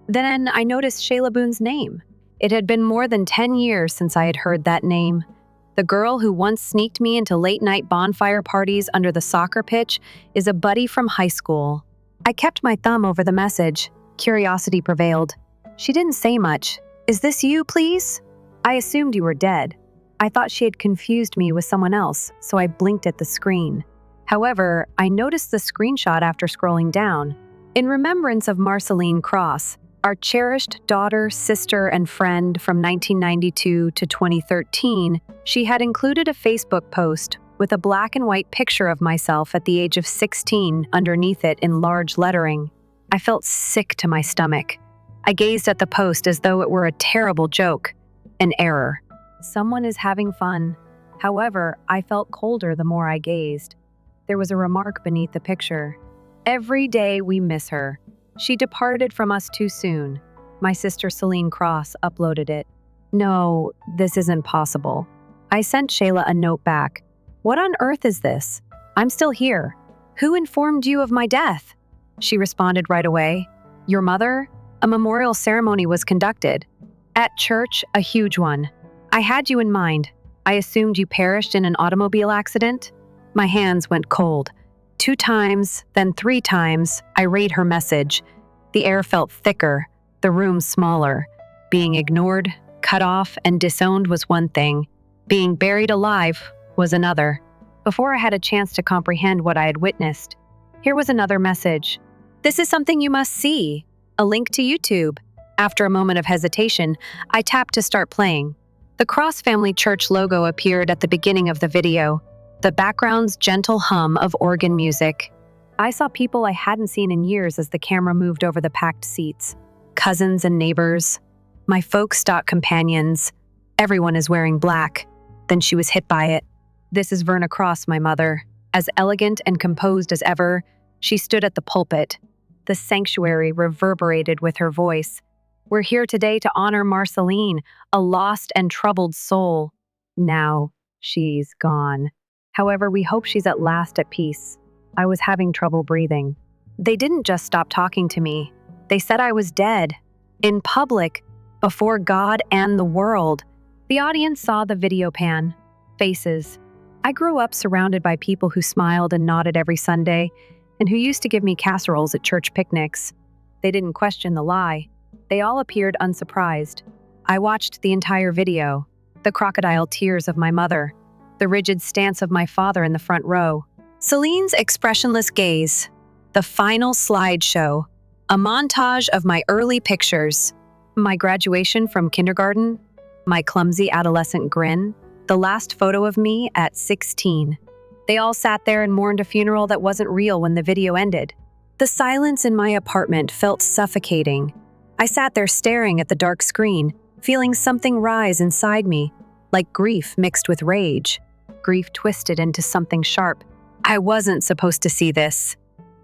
Then I noticed Shayla Boone's name. It had been more than 10 years since I had heard that name. The girl who once sneaked me into late-night bonfire parties under the soccer pitch is a buddy from high school. I kept my thumb over the message. Curiosity prevailed. She didn't say much. "Is this you, please?" I assumed you were dead. I thought she had confused me with someone else, so I blinked at the screen. However, I noticed the screenshot after scrolling down. In remembrance of Marceline Cross, our cherished daughter, sister, and friend from 1992 to 2013, she had included a Facebook post with a black and white picture of myself at the age of 16 underneath it in large lettering. I felt sick to my stomach. I gazed at the post as though it were a terrible joke, an error. Someone is having fun. However, I felt colder the more I gazed. There was a remark beneath the picture. Every day we miss her. She departed from us too soon. My sister Celine Cross uploaded it. No, this isn't possible. I sent Shayla a note back. What on earth is this? I'm still here. Who informed you of my death? She responded right away. Your mother? A memorial ceremony was conducted. At church, a huge one. I had you in mind. I assumed you perished in an automobile accident. My hands went cold. 2 times, then 3 times, I read her message. The air felt thicker, the room smaller. Being ignored, cut off, and disowned was one thing. Being buried alive was another. Before I had a chance to comprehend what I had witnessed, here was another message. This is something you must see. A link to YouTube. After a moment of hesitation, I tapped to start playing. The Cross Family Church logo appeared at the beginning of the video, the background's gentle hum of organ music. I saw people I hadn't seen in years as the camera moved over the packed seats. Cousins and neighbors, my folk stock companions. Everyone is wearing black. Then she was hit by it. This is Verna Cross, my mother. As elegant and composed as ever, she stood at the pulpit. The sanctuary reverberated with her voice. We're here today to honor Marceline, a lost and troubled soul. Now, she's gone. However, we hope she's at last at peace. I was having trouble breathing. They didn't just stop talking to me. They said I was dead. In public, before God and the world. The audience saw the video pan. Faces. I grew up surrounded by people who smiled and nodded every Sunday, and who used to give me casseroles at church picnics. They didn't question the lie. They all appeared unsurprised. I watched the entire video, the crocodile tears of my mother, the rigid stance of my father in the front row, Celine's expressionless gaze, the final slideshow, a montage of my early pictures, my graduation from kindergarten, my clumsy adolescent grin, the last photo of me at 16. They all sat there and mourned a funeral that wasn't real when the video ended. The silence in my apartment felt suffocating. I sat there staring at the dark screen, feeling something rise inside me, like grief mixed with rage. Grief twisted into something sharp. I wasn't supposed to see this.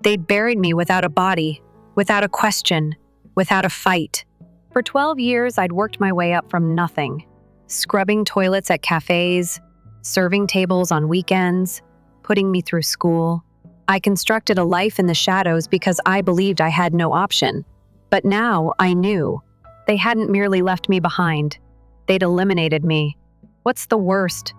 They'd buried me without a body, without a question, without a fight. For 12 years, I'd worked my way up from nothing. Scrubbing toilets at cafes, serving tables on weekends, putting me through school. I constructed a life in the shadows because I believed I had no option. But now I knew. They hadn't merely left me behind. They'd eliminated me. What's the worst?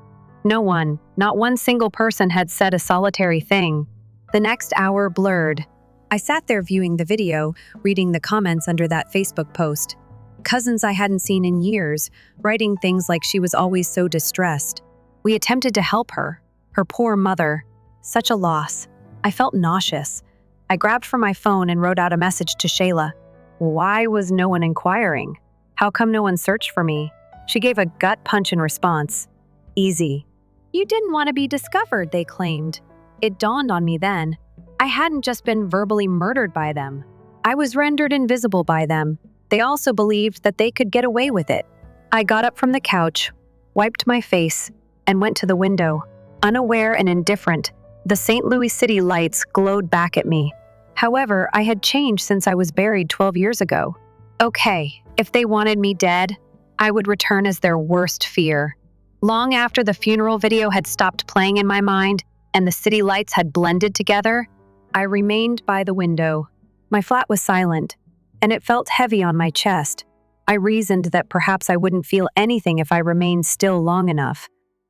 No one, not one single person had said a solitary thing. The next hour blurred. I sat there viewing the video, reading the comments under that Facebook post. Cousins I hadn't seen in years, writing things like she was always so distressed. We attempted to help her. Her poor mother. Such a loss. I felt nauseous. I grabbed for my phone and wrote out a message to Shayla. Why was no one inquiring? How come no one searched for me? She gave a gut punch in response. Easy. You didn't want to be discovered, they claimed. It dawned on me then. I hadn't just been verbally murdered by them. I was rendered invisible by them. They also believed that they could get away with it. I got up from the couch, wiped my face, and went to the window. Unaware and indifferent, the St. Louis City lights glowed back at me. However, I had changed since I was buried 12 years ago. Okay, if they wanted me dead, I would return as their worst fear. Long after the funeral video had stopped playing in my mind and the city lights had blended together, I remained by the window. My flat was silent, and it felt heavy on my chest. I reasoned that perhaps I wouldn't feel anything if I remained still long enough.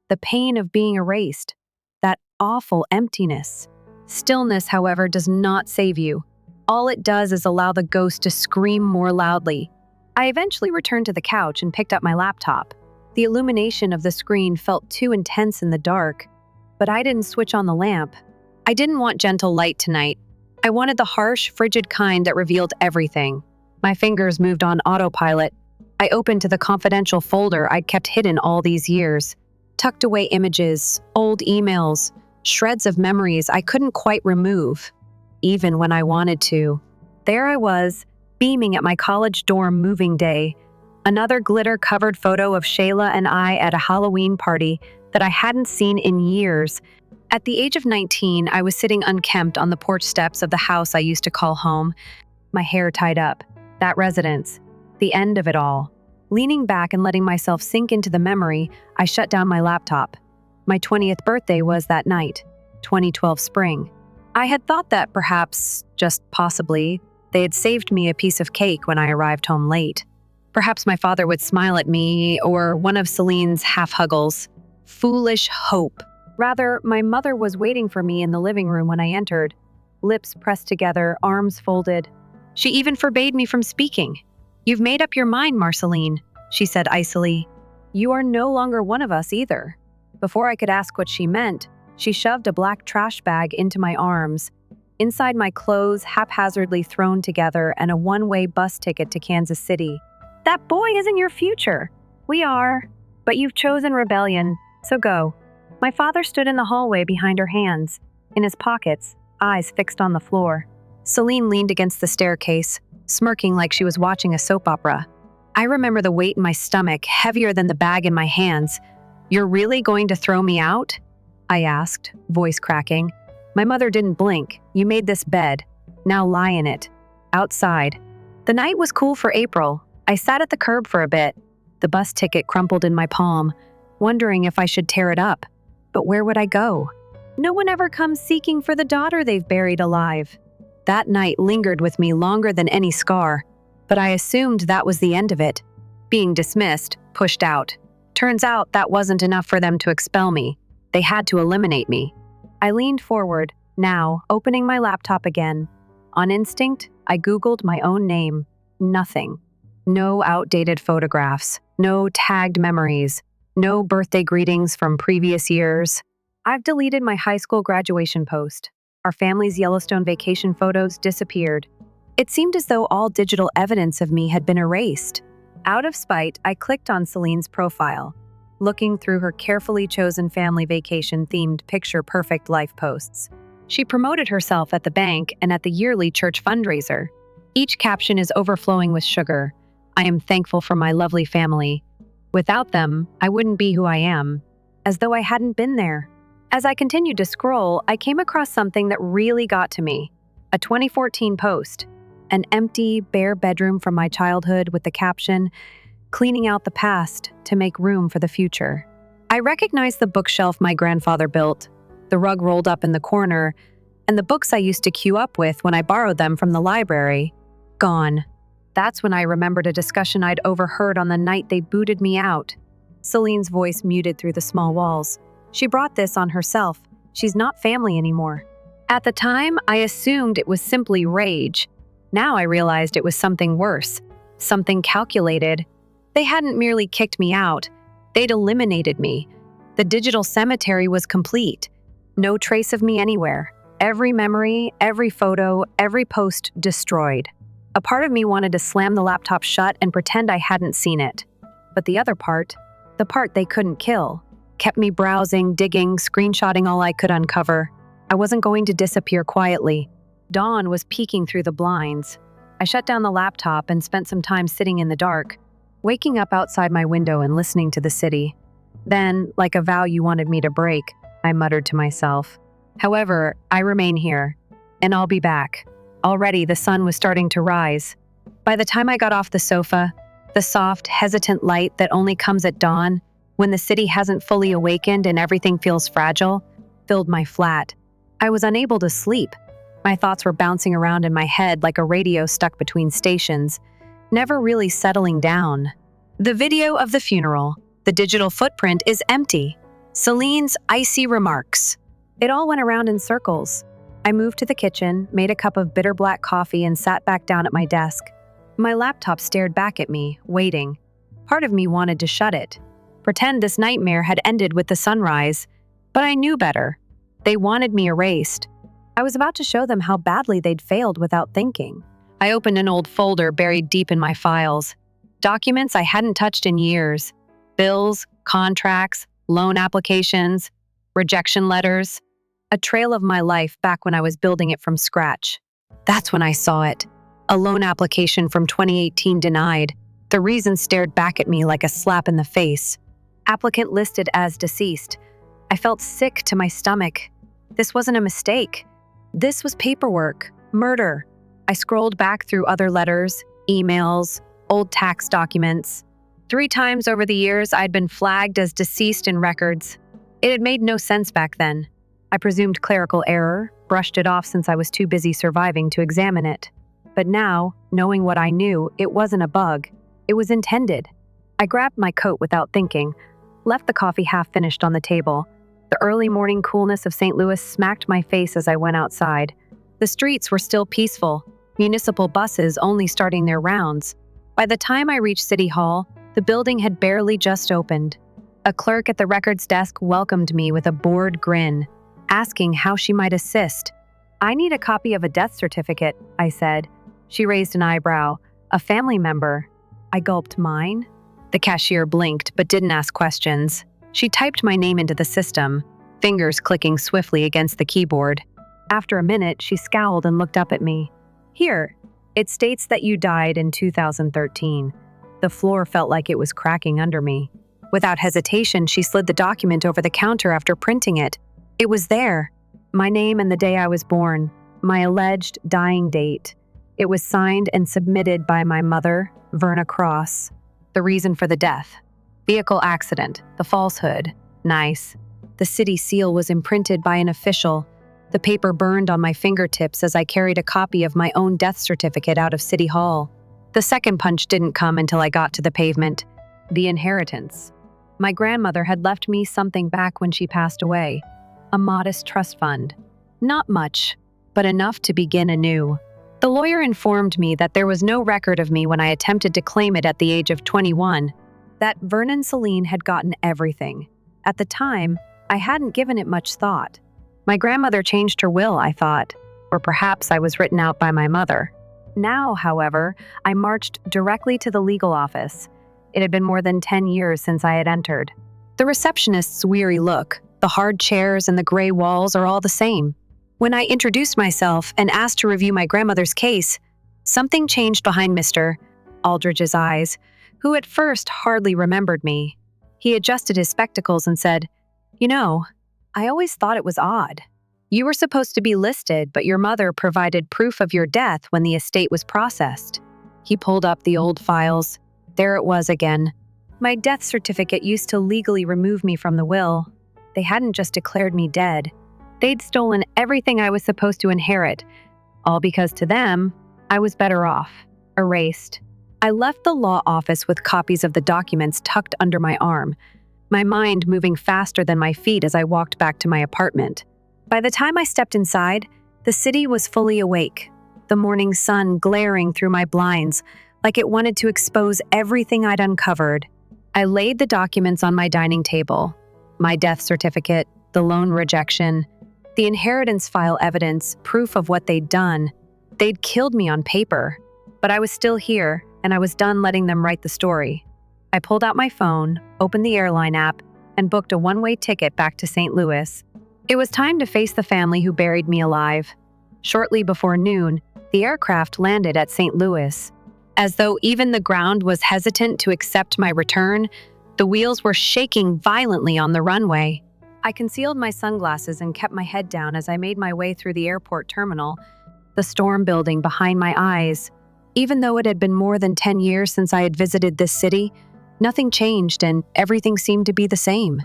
The pain of being erased, that awful emptiness. Stillness, however, does not save you. All it does is allow the ghost to scream more loudly. I eventually returned to the couch and picked up my laptop. The illumination of the screen felt too intense in the dark, but I didn't switch on the lamp. I didn't want gentle light tonight. I wanted the harsh, frigid kind that revealed everything. My fingers moved on autopilot. I opened to the confidential folder I'd kept hidden all these years. Tucked away images, old emails, shreds of memories I couldn't quite remove, even when I wanted to. there I was, beaming at my college dorm moving day. Another glitter-covered photo of Shayla and I at a Halloween party that I hadn't seen in years. At the age of 19, I was sitting unkempt on the porch steps of the house I used to call home, my hair tied up. That residence. The end of it all. Leaning back and letting myself sink into the memory, I shut down my laptop. My 20th birthday was that night, 2012 spring. I had thought that perhaps, just possibly, they had saved me a piece of cake when I arrived home late. Perhaps my father would smile at me, or one of Celine's half-huggles. Foolish hope. Rather, my mother was waiting for me in the living room when I entered, lips pressed together, arms folded. She even forbade me from speaking. "You've made up your mind, Marceline," she said icily. "You are no longer one of us either." Before I could ask what she meant, she shoved a black trash bag into my arms. Inside my clothes, haphazardly thrown together, and a one-way bus ticket to Kansas City. "That boy isn't your future." "We are, but you've chosen rebellion, so go." My father stood in the hallway behind her hands, in his pockets, eyes fixed on the floor. Celine leaned against the staircase, smirking like she was watching a soap opera. I remember the weight in my stomach, heavier than the bag in my hands. "You're really going to throw me out?" I asked, voice cracking. My mother didn't blink. "You made this bed. Now lie in it." Outside. The night was cool for April. I sat at the curb for a bit, the bus ticket crumpled in my palm, wondering if I should tear it up. But where would I go? No one ever comes seeking for the daughter they've buried alive. That night lingered with me longer than any scar, but I assumed that was the end of it. Being dismissed, pushed out. Turns out that wasn't enough for them to expel me. They had to eliminate me. I leaned forward, now opening my laptop again. On instinct, I Googled my own name. Nothing. No outdated photographs, no tagged memories, no birthday greetings from previous years. I've deleted my high school graduation post. Our family's Yellowstone vacation photos disappeared. It seemed as though all digital evidence of me had been erased. Out of spite, I clicked on Celine's profile, looking through her carefully chosen family vacation-themed picture-perfect life posts. She promoted herself at the bank and at the yearly church fundraiser. Each caption is overflowing with sugar. "I am thankful for my lovely family. Without them, I wouldn't be who I am," as though I hadn't been there. As I continued to scroll, I came across something that really got to me. A 2014 post. An empty, bare bedroom from my childhood with the caption, "Cleaning out the past to make room for the future." I recognized the bookshelf my grandfather built, the rug rolled up in the corner, and the books I used to queue up with when I borrowed them from the library. Gone. That's when I remembered a discussion I'd overheard on the night they booted me out. Celine's voice muted through the small walls. "She brought this on herself. She's not family anymore." At the time, I assumed it was simply rage. Now I realized it was something worse, something calculated. They hadn't merely kicked me out, they'd eliminated me. The digital cemetery was complete. No trace of me anywhere. Every memory, every photo, every post destroyed. A part of me wanted to slam the laptop shut and pretend I hadn't seen it. But the other part, the part they couldn't kill, kept me browsing, digging, screenshotting all I could uncover. I wasn't going to disappear quietly. Dawn was peeking through the blinds. I shut down the laptop and spent some time sitting in the dark, waking up outside my window and listening to the city. Then, like a vow you wanted me to break, I muttered to myself. However, I remain here, and I'll be back. Already the sun was starting to rise. By the time I got off the sofa, the soft, hesitant light that only comes at dawn, when the city hasn't fully awakened and everything feels fragile, filled my flat. I was unable to sleep. My thoughts were bouncing around in my head like a radio stuck between stations, never really settling down. The video of the funeral, the digital footprint, is empty. Celine's icy remarks. It all went around in circles. I moved to the kitchen, made a cup of bitter black coffee, and sat back down at my desk. My laptop stared back at me, waiting. Part of me wanted to shut it, pretend this nightmare had ended with the sunrise, but I knew better. They wanted me erased. I was about to show them how badly they'd failed without thinking. I opened an old folder buried deep in my files. Documents I hadn't touched in years. Bills, contracts, loan applications, rejection letters. A trail of my life back when I was building it from scratch. That's when I saw it. A loan application from 2018 denied. The reason stared back at me like a slap in the face. Applicant listed as deceased. I felt sick to my stomach. This wasn't a mistake. This was paperwork. Murder. I scrolled back through other letters, emails, old tax documents. 3 times over the years, I'd been flagged as deceased in records. It had made no sense back then. I presumed clerical error, brushed it off since I was too busy surviving to examine it. But now, knowing what I knew, it wasn't a bug. It was intended. I grabbed my coat without thinking, left the coffee half-finished on the table. The early morning coolness of St. Louis smacked my face as I went outside. The streets were still peaceful, municipal buses only starting their rounds. By the time I reached City Hall, the building had barely just opened. A clerk at the records desk welcomed me with a bored grin, asking how she might assist. "I need a copy of a death certificate," I said. She raised an eyebrow. "A family member." I gulped. "Mine?" The cashier blinked but didn't ask questions. She typed my name into the system, fingers clicking swiftly against the keyboard. After a minute, she scowled and looked up at me. "Here, it states that you died in 2013. The floor felt like it was cracking under me. Without hesitation, she slid the document over the counter after printing it. It was there. My name and the day I was born. My alleged dying date. It was signed and submitted by my mother, Verna Cross. The reason for the death. Vehicle accident. The falsehood. Nice. The city seal was imprinted by an official. The paper burned on my fingertips as I carried a copy of my own death certificate out of City Hall. The second punch didn't come until I got to the pavement. The inheritance. My grandmother had left me something back when she passed away. A modest trust fund. Not much, but enough to begin anew. The lawyer informed me that there was no record of me when I attempted to claim it at the age of 21. That Vernon Celine had gotten everything. At the time, I hadn't given it much thought. My grandmother changed her will, I thought, or perhaps I was written out by my mother. Now, however, I marched directly to the legal office. It had been more than 10 years since I had entered. The receptionist's weary look, the hard chairs and the gray walls are all the same. When I introduced myself and asked to review my grandmother's case, something changed behind Mr. Aldridge's eyes, who at first hardly remembered me. He adjusted his spectacles and said, "You know, I always thought it was odd. You were supposed to be listed, but your mother provided proof of your death when the estate was processed." He pulled up the old files. There it was again. My death certificate used to legally remove me from the will. They hadn't just declared me dead. They'd stolen everything I was supposed to inherit, all because to them, I was better off, erased. I left the law office with copies of the documents tucked under my arm, my mind moving faster than my feet as I walked back to my apartment. By the time I stepped inside, the city was fully awake, the morning sun glaring through my blinds like it wanted to expose everything I'd uncovered. I laid the documents on my dining table, my death certificate, the loan rejection, the inheritance file evidence, proof of what they'd done. They'd killed me on paper, but I was still here, and I was done letting them write the story. I pulled out my phone, opened the airline app, and booked a one-way ticket back to St. Louis. It was time to face the family who buried me alive. Shortly before noon, the aircraft landed at St. Louis. As though even the ground was hesitant to accept my return, the wheels were shaking violently on the runway. I concealed my sunglasses and kept my head down as I made my way through the airport terminal, the storm building behind my eyes. Even though it had been more than 10 years since I had visited this city, nothing changed and everything seemed to be the same.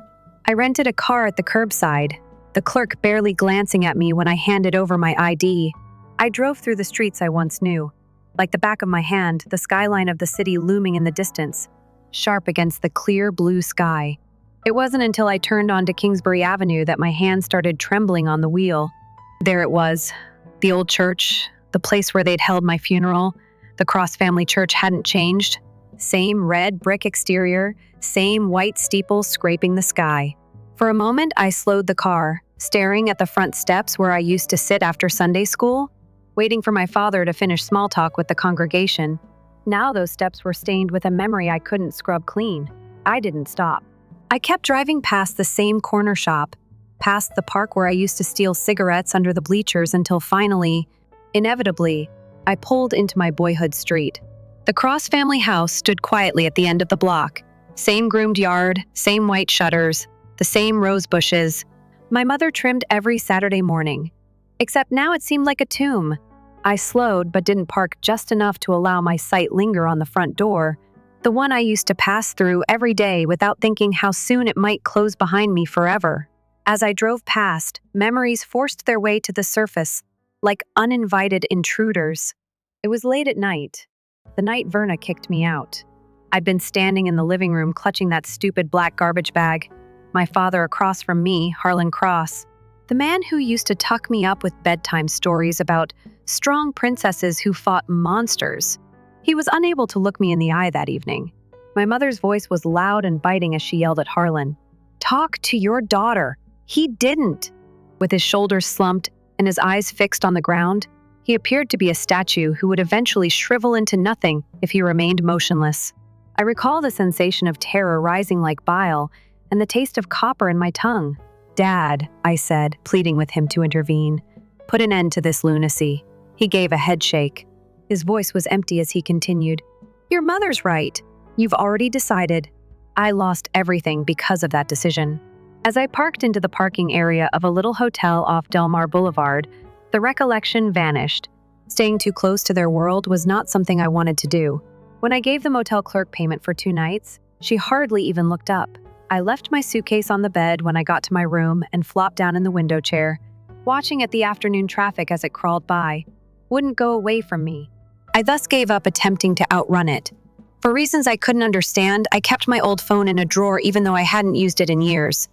I rented a car at the curbside, the clerk barely glancing at me when I handed over my ID. I drove through the streets I once knew, like the back of my hand, the skyline of the city looming in the distance, sharp against the clear blue sky. It wasn't until I turned onto Kingsbury Avenue that my hand started trembling on the wheel. There it was, the old church, the place where they'd held my funeral. The Cross family church hadn't changed. Same red brick exterior, same white steeple scraping the sky. For a moment, I slowed the car, staring at the front steps where I used to sit after Sunday school, waiting for my father to finish small talk with the congregation. Now those steps were stained with a memory I couldn't scrub clean. I didn't stop. I kept driving past the same corner shop, past the park where I used to steal cigarettes under the bleachers until finally, inevitably, I pulled into my boyhood street. The Cross family house stood quietly at the end of the block. Same groomed yard, same white shutters, the same rose bushes. My mother trimmed every Saturday morning. Except now it seemed like a tomb. I slowed but didn't park just enough to allow my sight linger on the front door, the one I used to pass through every day without thinking how soon it might close behind me forever. As I drove past, memories forced their way to the surface, like uninvited intruders. It was late at night, the night Verna kicked me out. I'd been standing in the living room clutching that stupid black garbage bag. My father across from me, Harlan Cross, the man who used to tuck me up with bedtime stories about strong princesses who fought monsters. He was unable to look me in the eye that evening. My mother's voice was loud and biting as she yelled at Harlan, "Talk to your daughter." He didn't. With his shoulders slumped and his eyes fixed on the ground, he appeared to be a statue who would eventually shrivel into nothing if he remained motionless. I recall the sensation of terror rising like bile and the taste of copper in my tongue. "Dad," I said, pleading with him to intervene. "Put an end to this lunacy." He gave a head shake. His voice was empty as he continued, "Your mother's right. You've already decided." I lost everything because of that decision. As I parked into the parking area of a little hotel off Del Mar Boulevard, the recollection vanished. Staying too close to their world was not something I wanted to do. When I gave the motel clerk payment for 2 nights, she hardly even looked up. I left my suitcase on the bed when I got to my room and flopped down in the window chair, watching at the afternoon traffic as it crawled by. Wouldn't go away from me. I thus gave up attempting to outrun it. For reasons I couldn't understand, I kept my old phone in a drawer even though I hadn't used it in years.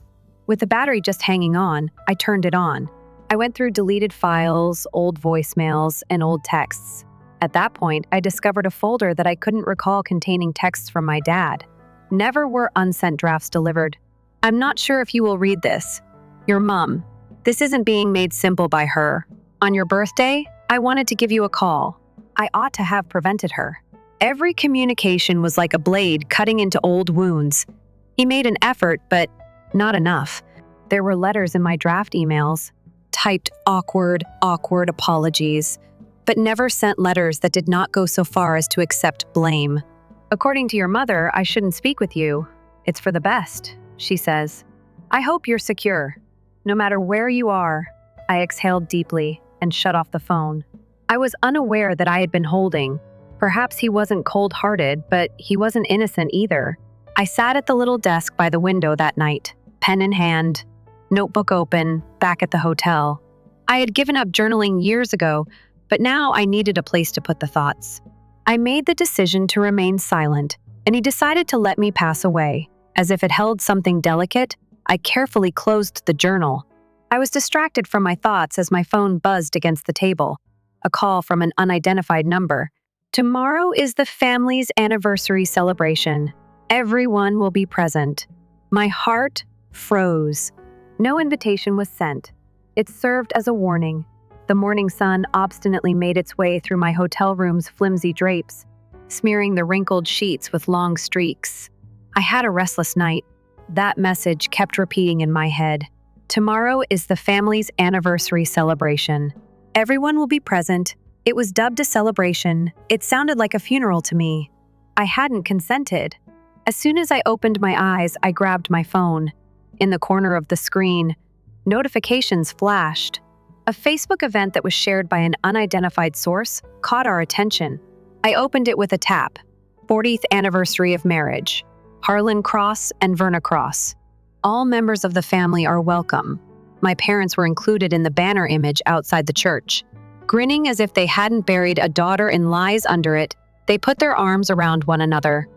With the battery just hanging on, I turned it on. I went through deleted files, old voicemails, and old texts. At that point, I discovered a folder that I couldn't recall containing texts from my dad. Never were unsent drafts delivered. "I'm not sure if you will read this. Your mom. This isn't being made simple by her. On your birthday, I wanted to give you a call. I ought to have prevented her." Every communication was like a blade cutting into old wounds. He made an effort, but not enough. There were letters in my draft emails, typed awkward apologies, but never sent letters that did not go so far as to accept blame. "According to your mother, I shouldn't speak with you. It's for the best," she says. "I hope you're secure. No matter where you are." I exhaled deeply and shut off the phone. I was unaware that I had been holding. Perhaps he wasn't cold-hearted, but he wasn't innocent either. I sat at the little desk by the window that night, pen in hand, notebook open, back at the hotel. I had given up journaling years ago, but now I needed a place to put the thoughts. I made the decision to remain silent, and he decided to let me pass away. As if it held something delicate, I carefully closed the journal. I was distracted from my thoughts as my phone buzzed against the table. A call from an unidentified number. "Tomorrow is the family's anniversary celebration. Everyone will be present." My heart froze. No invitation was sent. It served as a warning. The morning sun obstinately made its way through my hotel room's flimsy drapes, smearing the wrinkled sheets with long streaks. I had a restless night. That message kept repeating in my head. Tomorrow is the family's anniversary celebration. Everyone will be present. It was dubbed a celebration. It sounded like a funeral to me. I hadn't consented. As soon as I opened my eyes, I grabbed my phone. In the corner of the screen, notifications flashed. A Facebook event that was shared by an unidentified source caught our attention. I opened it with a tap. 40th anniversary of marriage. Harlan Cross and Verna Cross. All members of the family are welcome. My parents were included in the banner image outside the church. Grinning as if they hadn't buried a daughter in lies under it, they put their arms around one another.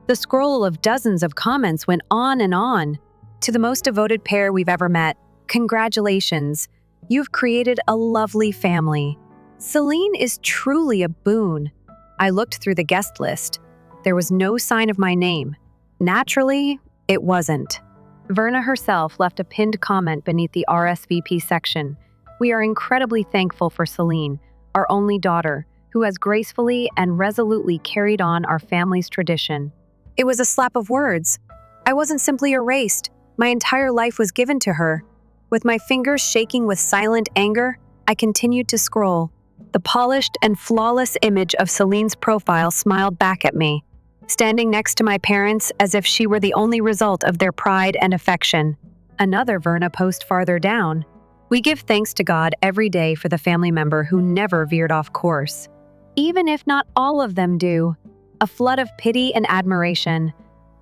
The scroll of dozens of comments went on and on. "To the most devoted pair we've ever met, congratulations. You've created a lovely family. Celine is truly a boon." I looked through the guest list. There was no sign of my name. Naturally, it wasn't. Verna herself left a pinned comment beneath the RSVP section. "We are incredibly thankful for Celine, our only daughter, who has gracefully and resolutely carried on our family's tradition." It was a slap of words. I wasn't simply erased. My entire life was given to her. With my fingers shaking with silent anger, I continued to scroll. The polished and flawless image of Celine's profile smiled back at me, standing next to my parents as if she were the only result of their pride and affection. Another Verna post farther down. We give thanks to God every day for the family member who never veered off course. Even if not all of them do. A flood of pity and admiration.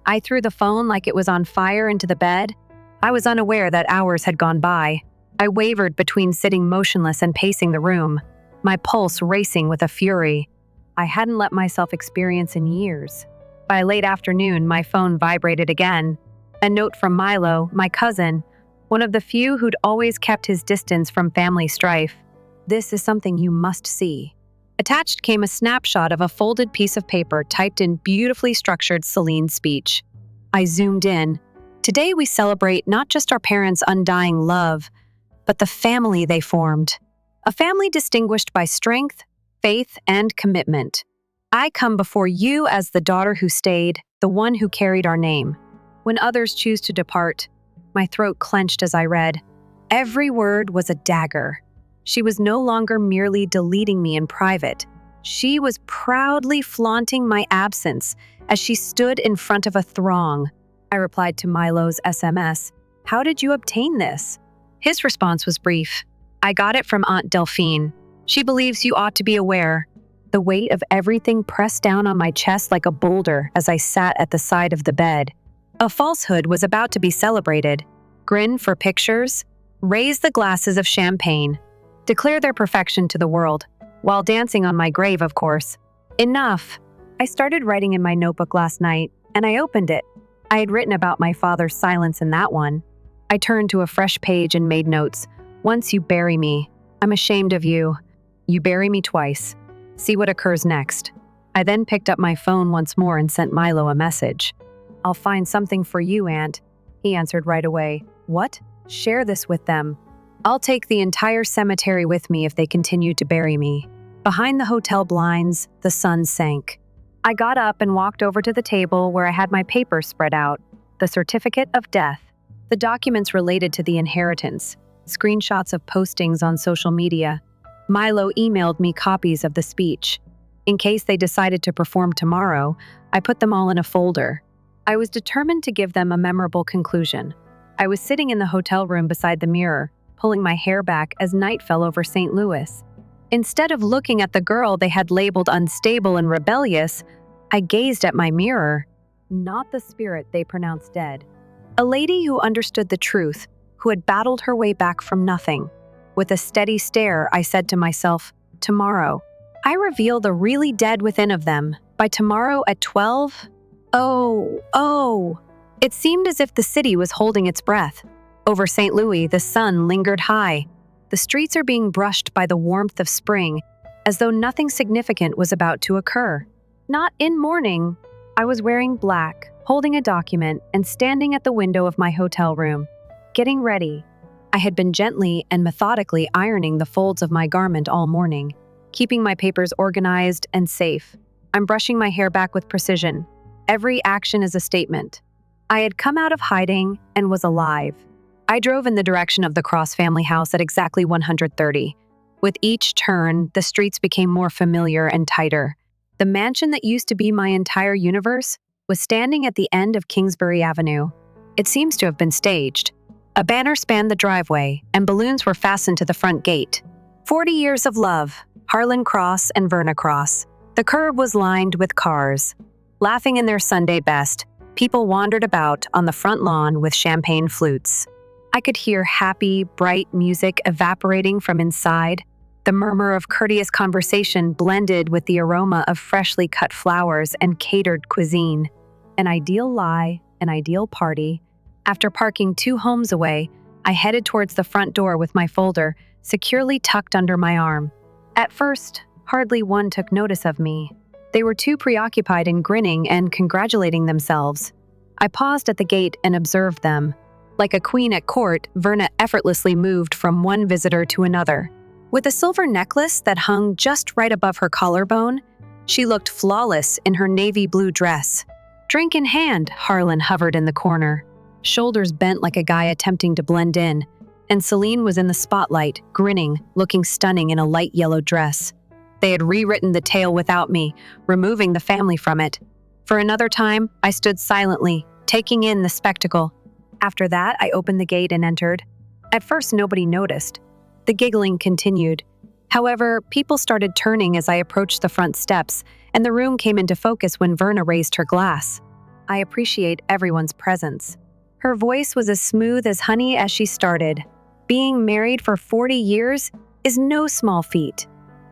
I threw the phone like it was on fire into the bed. I was unaware that hours had gone by. I wavered between sitting motionless and pacing the room, my pulse racing with a fury I hadn't let myself experience in years. By late afternoon, my phone vibrated again. A note from Milo, my cousin, one of the few who'd always kept his distance from family strife. "This is something you must see." Attached came a snapshot of a folded piece of paper typed in beautifully structured Celine speech. I zoomed in. Today we celebrate not just our parents' undying love, but the family they formed. A family distinguished by strength, faith, and commitment. I come before you as the daughter who stayed, the one who carried our name. When others choose to depart, my throat clenched as I read. Every word was a dagger. She was no longer merely deleting me in private. She was proudly flaunting my absence as she stood in front of a throng. I replied to Milo's SMS, "How did you obtain this?" His response was brief. "I got it from Aunt Delphine. She believes you ought to be aware." The weight of everything pressed down on my chest like a boulder as I sat at the side of the bed. A falsehood was about to be celebrated. Grin for pictures, raise the glasses of champagne, declare their perfection to the world, while dancing on my grave, of course. Enough. I started writing in my notebook last night, and I opened it. I had written about my father's silence in that one. I turned to a fresh page and made notes. "Once you bury me, I'm ashamed of you. You bury me twice. See what occurs next." I then picked up my phone once more and sent Milo a message. "I'll find something for you, Aunt." He answered right away. "What? Share this with them. I'll take the entire cemetery with me if they continue to bury me." Behind the hotel blinds, the sun sank. I got up and walked over to the table where I had my papers spread out. The certificate of death, the documents related to the inheritance, screenshots of postings on social media. Milo emailed me copies of the speech. In case they decided to perform tomorrow, I put them all in a folder. I was determined to give them a memorable conclusion. I was sitting in the hotel room beside the mirror, pulling my hair back as night fell over St. Louis. Instead of looking at the girl they had labeled unstable and rebellious, I gazed at my mirror, not the spirit they pronounced dead. A lady who understood the truth, who had battled her way back from nothing. With a steady stare, I said to myself, "Tomorrow, I reveal the really dead within of them. By tomorrow at 12? Oh. It seemed as if the city was holding its breath. Over St. Louis, the sun lingered high. The streets are being brushed by the warmth of spring, as though nothing significant was about to occur. Not in mourning. I was wearing black, holding a document, and standing at the window of my hotel room, getting ready. I had been gently and methodically ironing the folds of my garment all morning, keeping my papers organized and safe. I'm brushing my hair back with precision. Every action is a statement. I had come out of hiding and was alive. I drove in the direction of the Cross family house at exactly 130. With each turn, the streets became more familiar and tighter. The mansion that used to be my entire universe was standing at the end of Kingsbury Avenue. It seems to have been staged. A banner spanned the driveway, and balloons were fastened to the front gate. 40 years of love, Harlan Cross and Verna Cross. The curb was lined with cars. Laughing in their Sunday best, people wandered about on the front lawn with champagne flutes. I could hear happy, bright music evaporating from inside. The murmur of courteous conversation blended with the aroma of freshly cut flowers and catered cuisine. An ideal lie, an ideal party. After parking 2 homes away, I headed towards the front door with my folder securely tucked under my arm. At first, hardly one took notice of me. They were too preoccupied in grinning and congratulating themselves. I paused at the gate and observed them. Like a queen at court, Verna effortlessly moved from one visitor to another. With a silver necklace that hung just right above her collarbone, she looked flawless in her navy blue dress. Drink in hand, Harlan hovered in the corner, shoulders bent like a guy attempting to blend in, and Celine was in the spotlight, grinning, looking stunning in a light yellow dress. They had rewritten the tale without me, removing the family from it. For another time, I stood silently, taking in the spectacle. After that, I opened the gate and entered. At first, nobody noticed. The giggling continued. However, people started turning as I approached the front steps, and the room came into focus when Verna raised her glass. I appreciate everyone's presence. Her voice was as smooth as honey as she started. Being married for 40 years is no small feat.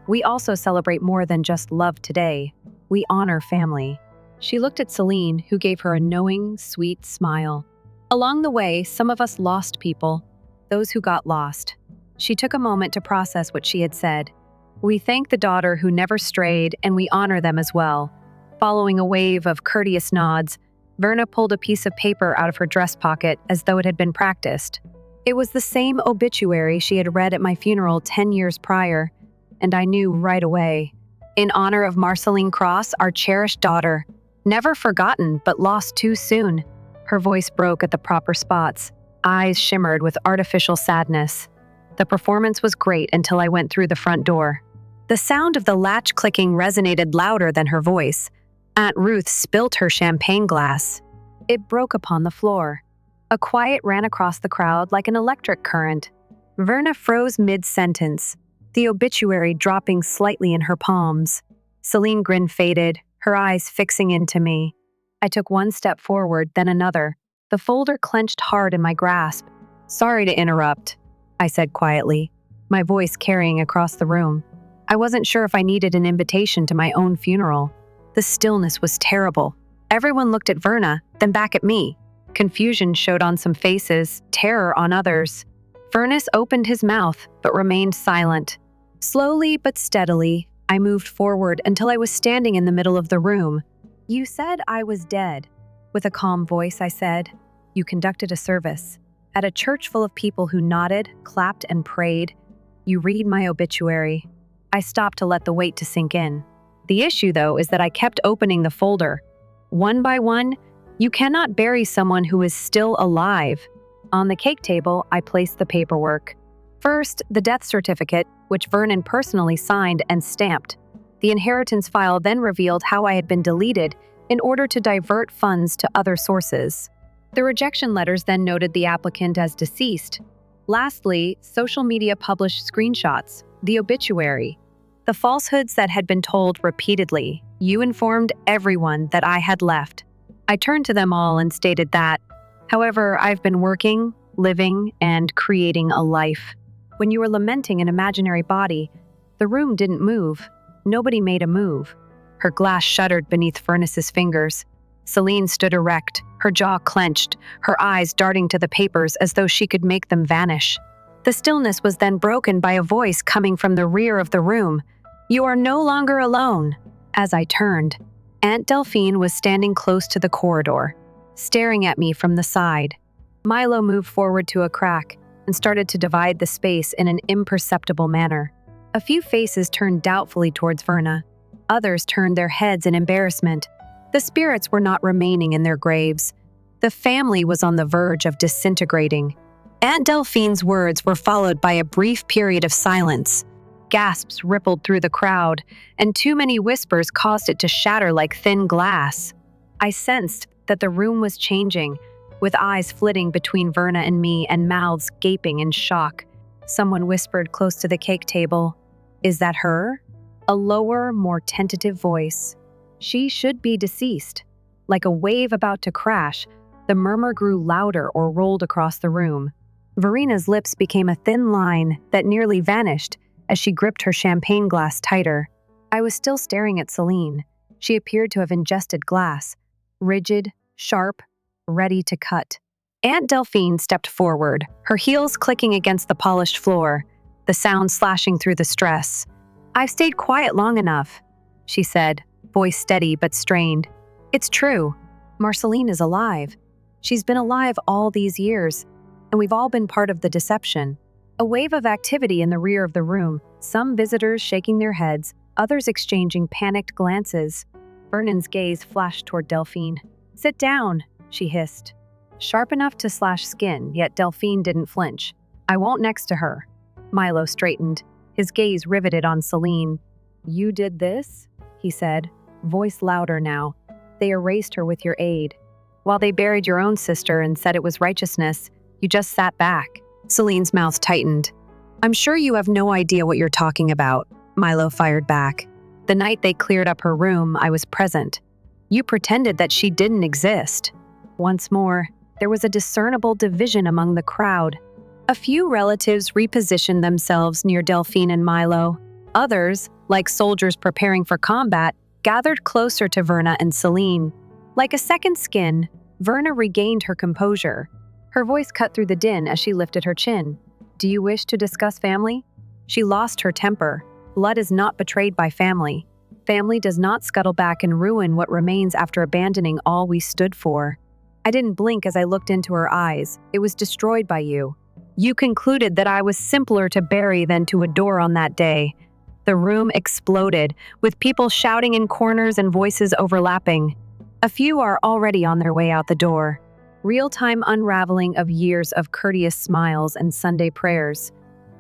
We also celebrate more than just love today. We honor family. She looked at Celine, who gave her a knowing, sweet smile. Along the way, some of us lost people, those who got lost. She took a moment to process what she had said. We thank the daughter who never strayed, and we honor them as well. Following a wave of courteous nods, Verna pulled a piece of paper out of her dress pocket as though it had been practiced. It was the same obituary she had read at my funeral 10 years prior, and I knew right away. In honor of Marceline Cross, our cherished daughter, never forgotten but lost too soon. Her voice broke at the proper spots. Eyes shimmered with artificial sadness. The performance was great until I went through the front door. The sound of the latch clicking resonated louder than her voice. Aunt Ruth spilt her champagne glass. It broke upon the floor. A quiet ran across the crowd like an electric current. Verna froze mid-sentence, the obituary dropping slightly in her palms. Celine grin faded, her eyes fixing into me. I took one step forward, then another, the folder clenched hard in my grasp. Sorry to interrupt, I said quietly, my voice carrying across the room. I wasn't sure if I needed an invitation to my own funeral. The stillness was terrible. Everyone looked at Verna, then back at me. Confusion showed on some faces, terror on others. Furnace opened his mouth, but remained silent. Slowly but steadily, I moved forward until I was standing in the middle of the room. You said I was dead. With a calm voice, I said, you conducted a service. At a church full of people who nodded, clapped, and prayed, you read my obituary. I stopped to let the weight to sink in. The issue, though, is that I kept opening the folder. One by one, you cannot bury someone who is still alive. On the cake table, I placed the paperwork. First, the death certificate, which Vernon personally signed and stamped. The inheritance file then revealed how I had been deleted in order to divert funds to other sources. The rejection letters then noted the applicant as deceased. Lastly, social media published screenshots, the obituary. The falsehoods that had been told repeatedly. You informed everyone that I had left. I turned to them all and stated that, however, I've been working, living, and creating a life. When you were lamenting an imaginary body, the room didn't move. Nobody made a move. Her glass shuddered beneath Furnace's fingers. Celine stood erect, her jaw clenched, her eyes darting to the papers as though she could make them vanish. The stillness was then broken by a voice coming from the rear of the room. You are no longer alone. As I turned, Aunt Delphine was standing close to the corridor, staring at me from the side. Milo moved forward to a crack and started to divide the space in an imperceptible manner. A few faces turned doubtfully towards Verna. Others turned their heads in embarrassment. The spirits were not remaining in their graves. The family was on the verge of disintegrating. Aunt Delphine's words were followed by a brief period of silence. Gasps rippled through the crowd, and too many whispers caused it to shatter like thin glass. I sensed that the room was changing, with eyes flitting between Verna and me and mouths gaping in shock. Someone whispered close to the cake table, "Is that her?" A lower, more tentative voice. She should be deceased. Like a wave about to crash, the murmur grew louder or rolled across the room. Verina's lips became a thin line that nearly vanished as she gripped her champagne glass tighter. I was still staring at Celine. She appeared to have ingested glass, rigid, sharp, ready to cut. Aunt Delphine stepped forward, her heels clicking against the polished floor, the sound slashing through the stress. I've stayed quiet long enough, she said, voice steady but strained. It's true. Marceline is alive. She's been alive all these years, and we've all been part of the deception. A wave of activity in the rear of the room, some visitors shaking their heads, others exchanging panicked glances. Vernon's gaze flashed toward Delphine. Sit down, she hissed. Sharp enough to slash skin, yet Delphine didn't flinch. I won't next to her. Milo straightened, his gaze riveted on Celine. You did this? He said, voice louder now. They erased her with your aid. While they buried your own sister and said it was righteousness, you just sat back. Celine's mouth tightened. I'm sure you have no idea what you're talking about, Milo fired back. The night they cleared up her room, I was present. You pretended that she didn't exist. Once more, there was a discernible division among the crowd. A few relatives repositioned themselves near Delphine and Milo. Others, like soldiers preparing for combat, gathered closer to Verna and Celine. Like a second skin, Verna regained her composure. Her voice cut through the din as she lifted her chin. Do you wish to discuss family? She lost her temper. Blood is not betrayed by family. Family does not scuttle back and ruin what remains after abandoning all we stood for. I didn't blink as I looked into her eyes. It was destroyed by you. You concluded that I was simpler to bury than to adore on that day. The room exploded, with people shouting in corners and voices overlapping. A few are already on their way out the door. Real-time unraveling of years of courteous smiles and Sunday prayers.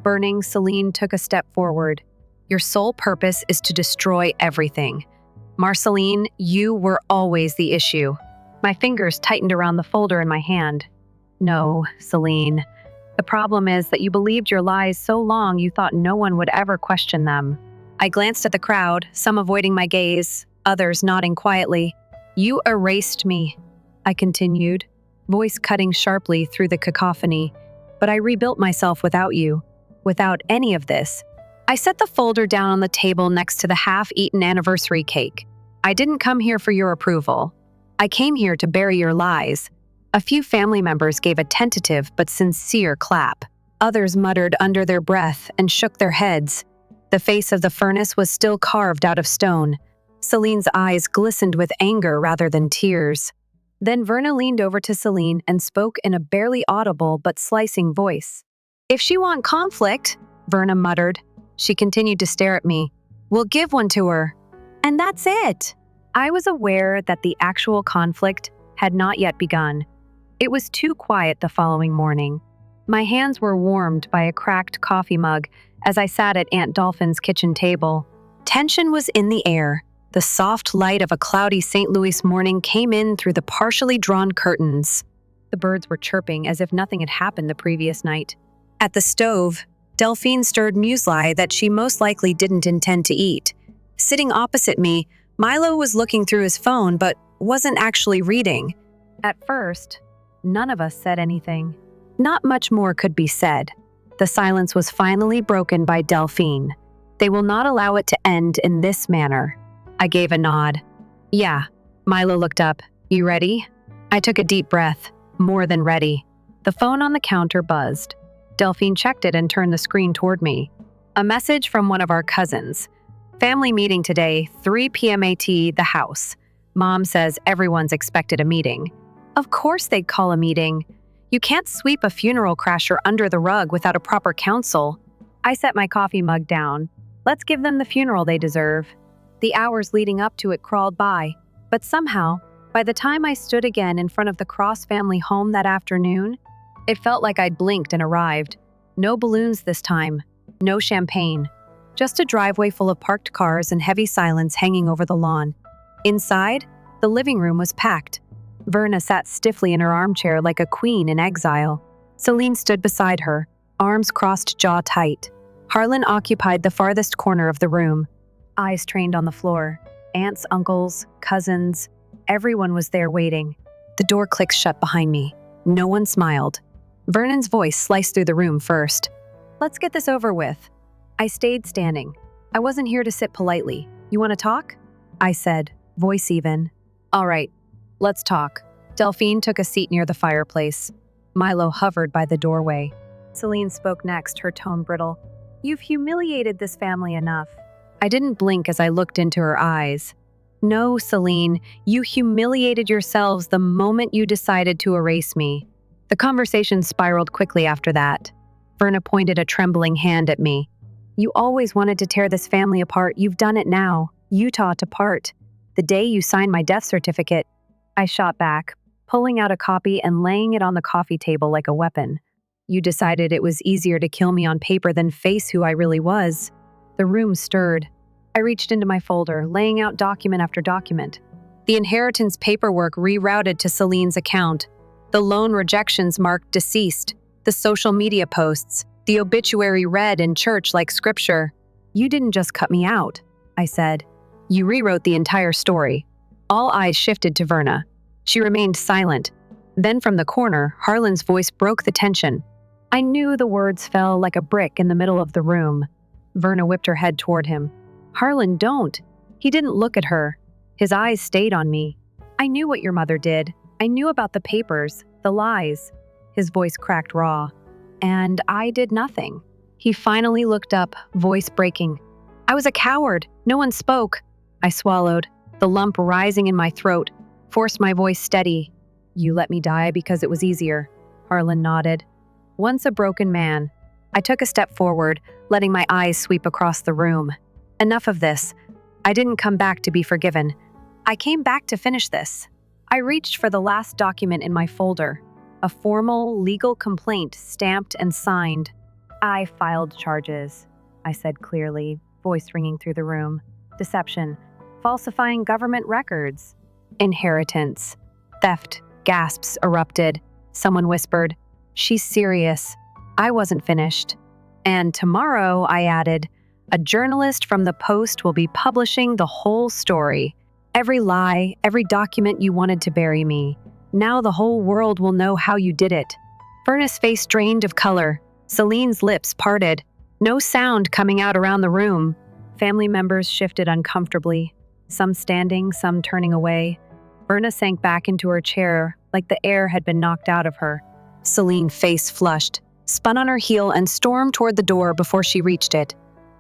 Burning, Celine took a step forward. Your sole purpose is to destroy everything. Marceline, you were always the issue. My fingers tightened around the folder in my hand. No, Celine. The problem is that you believed your lies so long you thought no one would ever question them. I glanced at the crowd, some avoiding my gaze, others nodding quietly. You erased me, I continued, voice cutting sharply through the cacophony. But I rebuilt myself without you, without any of this. I set the folder down on the table next to the half-eaten anniversary cake. I didn't come here for your approval. I came here to bury your lies. A few family members gave a tentative but sincere clap. Others muttered under their breath and shook their heads. The face of the furnace was still carved out of stone. Celine's eyes glistened with anger rather than tears. Then Verna leaned over to Celine and spoke in a barely audible but slicing voice. If she want conflict, Verna muttered. She continued to stare at me. We'll give one to her. And that's it. I was aware that the actual conflict had not yet begun. It was too quiet the following morning. My hands were warmed by a cracked coffee mug as I sat at Aunt Dolphin's kitchen table. Tension was in the air. The soft light of a cloudy St. Louis morning came in through the partially drawn curtains. The birds were chirping as if nothing had happened the previous night. At the stove, Delphine stirred muesli that she most likely didn't intend to eat. Sitting opposite me, Milo was looking through his phone but wasn't actually reading. At first, none of us said anything. Not much more could be said. The silence was finally broken by Delphine. They will not allow it to end in this manner. I gave a nod. Yeah. Milo looked up. You ready? I took a deep breath. More than ready. The phone on the counter buzzed. Delphine checked it and turned the screen toward me. A message from one of our cousins. Family meeting today, 3 p.m. AT, the house. Mom says everyone's expected a meeting. Of course they'd call a meeting. You can't sweep a funeral crasher under the rug without a proper counsel. I set my coffee mug down. Let's give them the funeral they deserve. The hours leading up to it crawled by, but somehow, by the time I stood again in front of the Cross family home that afternoon, it felt like I'd blinked and arrived. No balloons this time, no champagne, just a driveway full of parked cars and heavy silence hanging over the lawn. Inside, the living room was packed. Verna sat stiffly in her armchair like a queen in exile. Celine stood beside her, arms crossed, jaw tight. Harlan occupied the farthest corner of the room, eyes trained on the floor. Aunts, uncles, cousins, everyone was there waiting. The door clicked shut behind me. No one smiled. Vernon's voice sliced through the room first. Let's get this over with. I stayed standing. I wasn't here to sit politely. You want to talk? I said, voice even. All right, let's talk. Delphine took a seat near the fireplace. Milo hovered by the doorway. Celine spoke next, her tone brittle. You've humiliated this family enough. I didn't blink as I looked into her eyes. No, Celine, you humiliated yourselves the moment you decided to erase me. The conversation spiraled quickly after that. Verna pointed a trembling hand at me. You always wanted to tear this family apart. You've done it now. Utah to part. The day you signed my death certificate. I shot back, pulling out a copy and laying it on the coffee table like a weapon. You decided it was easier to kill me on paper than face who I really was. The room stirred. I reached into my folder, laying out document after document. The inheritance paperwork rerouted to Celine's account, the loan rejections marked deceased, the social media posts, the obituary read in church like scripture. "You didn't just cut me out," I said. "You rewrote the entire story." All eyes shifted to Verna. She remained silent. Then from the corner, Harlan's voice broke the tension. I knew the words fell like a brick in the middle of the room. Verna whipped her head toward him. "Harlan, don't." He didn't look at her. His eyes stayed on me. "I knew what your mother did. I knew about the papers, the lies." His voice cracked raw. "And I did nothing." He finally looked up, voice breaking. "I was a coward. No one spoke." I swallowed, the lump rising in my throat, forced my voice steady. "You let me die because it was easier." Harlan nodded. Once a broken man. I took a step forward, letting my eyes sweep across the room. Enough of this. I didn't come back to be forgiven. I came back to finish this. I reached for the last document in my folder, a formal legal complaint stamped and signed. "I filed charges," I said clearly, voice ringing through the room. "Deception, falsifying government records, inheritance, theft." Gasps erupted. Someone whispered, "She's serious." I wasn't finished. "And tomorrow," I added, "a journalist from the Post will be publishing the whole story. Every lie, every document you wanted to bury me. Now the whole world will know how you did it." Verna's face drained of color. Celine's lips parted. No sound coming out around the room. Family members shifted uncomfortably, some standing, some turning away. Verna sank back into her chair like the air had been knocked out of her. Celine, face flushed, spun on her heel and stormed toward the door before she reached it.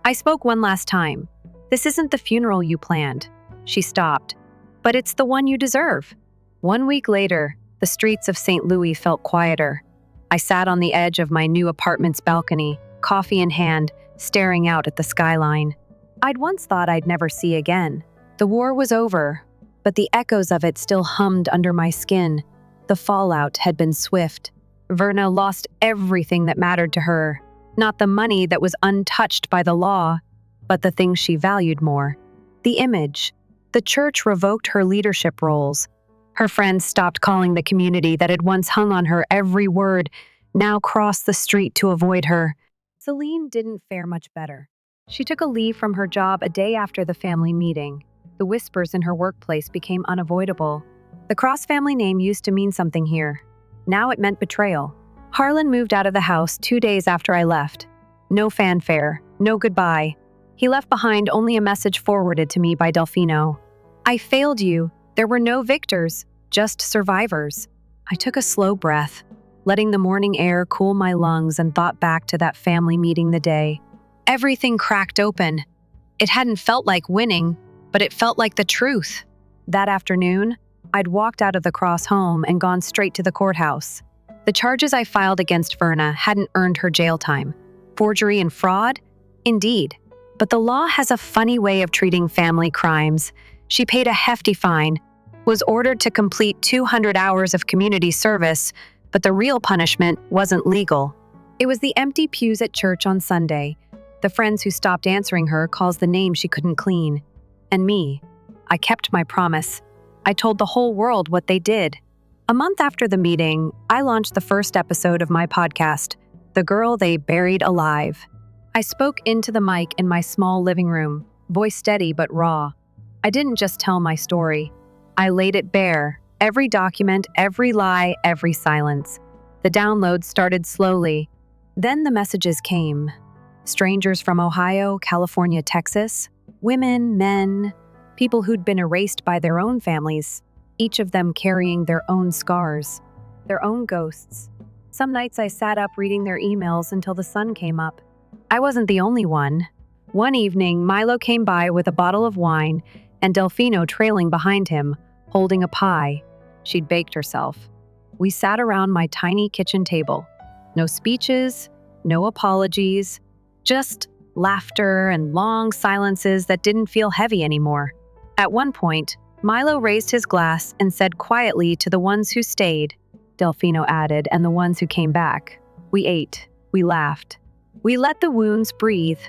I spoke one last time. "This isn't the funeral you planned." She stopped. "But it's the one you deserve." 1 week later, the streets of St. Louis felt quieter. I sat on the edge of my new apartment's balcony, coffee in hand, staring out at the skyline. I'd once thought I'd never see again. The war was over, but the echoes of it still hummed under my skin. The fallout had been swift. Verna lost everything that mattered to her. Not the money that was untouched by the law, but the things she valued more. The image. The church revoked her leadership roles. Her friends stopped calling the community that had once hung on her every word, now crossed the street to avoid her. Celine didn't fare much better. She took a leave from her job a day after the family meeting. The whispers in her workplace became unavoidable. The Cross family name used to mean something here. Now it meant betrayal. Harlan moved out of the house 2 days after I left. No fanfare, no goodbye. He left behind only a message forwarded to me by Delfino. "I failed you. There were no victors, just survivors." I took a slow breath, letting the morning air cool my lungs, and thought back to that family meeting the day. Everything cracked open. It hadn't felt like winning, but it felt like the truth. That afternoon, I'd walked out of the Cross home and gone straight to the courthouse. The charges I filed against Verna hadn't earned her jail time. Forgery and fraud? Indeed. But the law has a funny way of treating family crimes. She paid a hefty fine, was ordered to complete 200 hours of community service, but the real punishment wasn't legal. It was the empty pews at church on Sunday, the friends who stopped answering her calls the name she couldn't clean. And me. I kept my promise. I told the whole world what they did. A month after the meeting, I launched the first episode of my podcast, The Girl They Buried Alive. I spoke into the mic in my small living room, voice steady but raw. I didn't just tell my story. I laid it bare, every document, every lie, every silence. The downloads started slowly. Then the messages came. Strangers from Ohio, California, Texas. Women, men, people who'd been erased by their own families, each of them carrying their own scars, their own ghosts. Some nights I sat up reading their emails until the sun came up. I wasn't the only one. One evening, Milo came by with a bottle of wine and Delfino trailing behind him, holding a pie. She'd baked herself. We sat around my tiny kitchen table. No speeches, no apologies, just laughter and long silences that didn't feel heavy anymore. At one point, Milo raised his glass and said quietly to the ones who stayed, Delfino added, and the ones who came back. We ate. We laughed. We let the wounds breathe.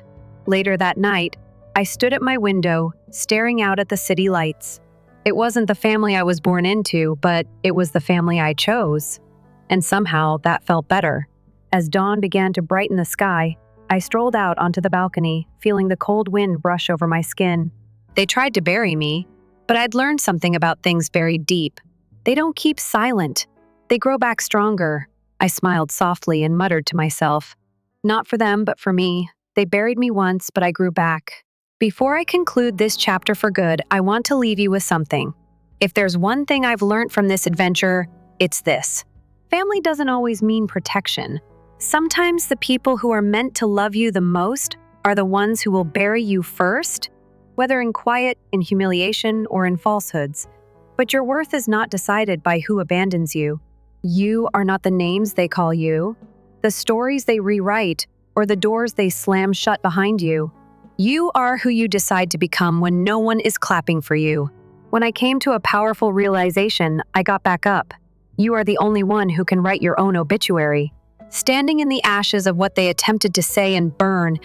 Later that night, I stood at my window, staring out at the city lights. It wasn't the family I was born into, but it was the family I chose. And somehow that felt better. As dawn began to brighten the sky, I strolled out onto the balcony, feeling the cold wind brush over my skin. They tried to bury me, but I'd learned something about things buried deep. They don't keep silent. They grow back stronger. I smiled softly and muttered to myself. Not for them, but for me. They buried me once, but I grew back. Before I conclude this chapter for good, I want to leave you with something. If there's one thing I've learned from this adventure, it's this. Family doesn't always mean protection. Sometimes the people who are meant to love you the most are the ones who will bury you first, whether in quiet, in humiliation, or in falsehoods. But your worth is not decided by who abandons you. You are not the names they call you, the stories they rewrite, or the doors they slam shut behind you. You are who you decide to become when no one is clapping for you. When I came to a powerful realization, I got back up. You are the only one who can write your own obituary. Standing in the ashes of what they attempted to say and burn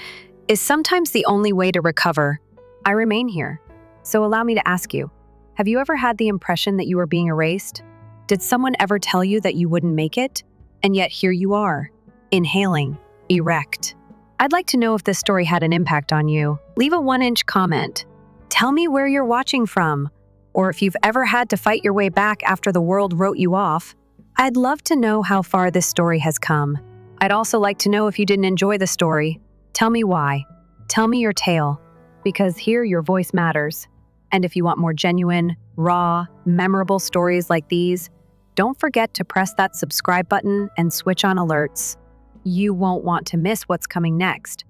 is sometimes the only way to recover. I remain here. So allow me to ask you, have you ever had the impression that you were being erased? Did someone ever tell you that you wouldn't make it? And yet here you are, inhaling, erect. I'd like to know if this story had an impact on you. Leave a 1-inch comment. Tell me where you're watching from, or if you've ever had to fight your way back after the world wrote you off. I'd love to know how far this story has come. I'd also like to know if you didn't enjoy the story. Tell me why. Tell me your tale, because here your voice matters. And if you want more genuine, raw, memorable stories like these, don't forget to press that subscribe button and switch on alerts. You won't want to miss what's coming next.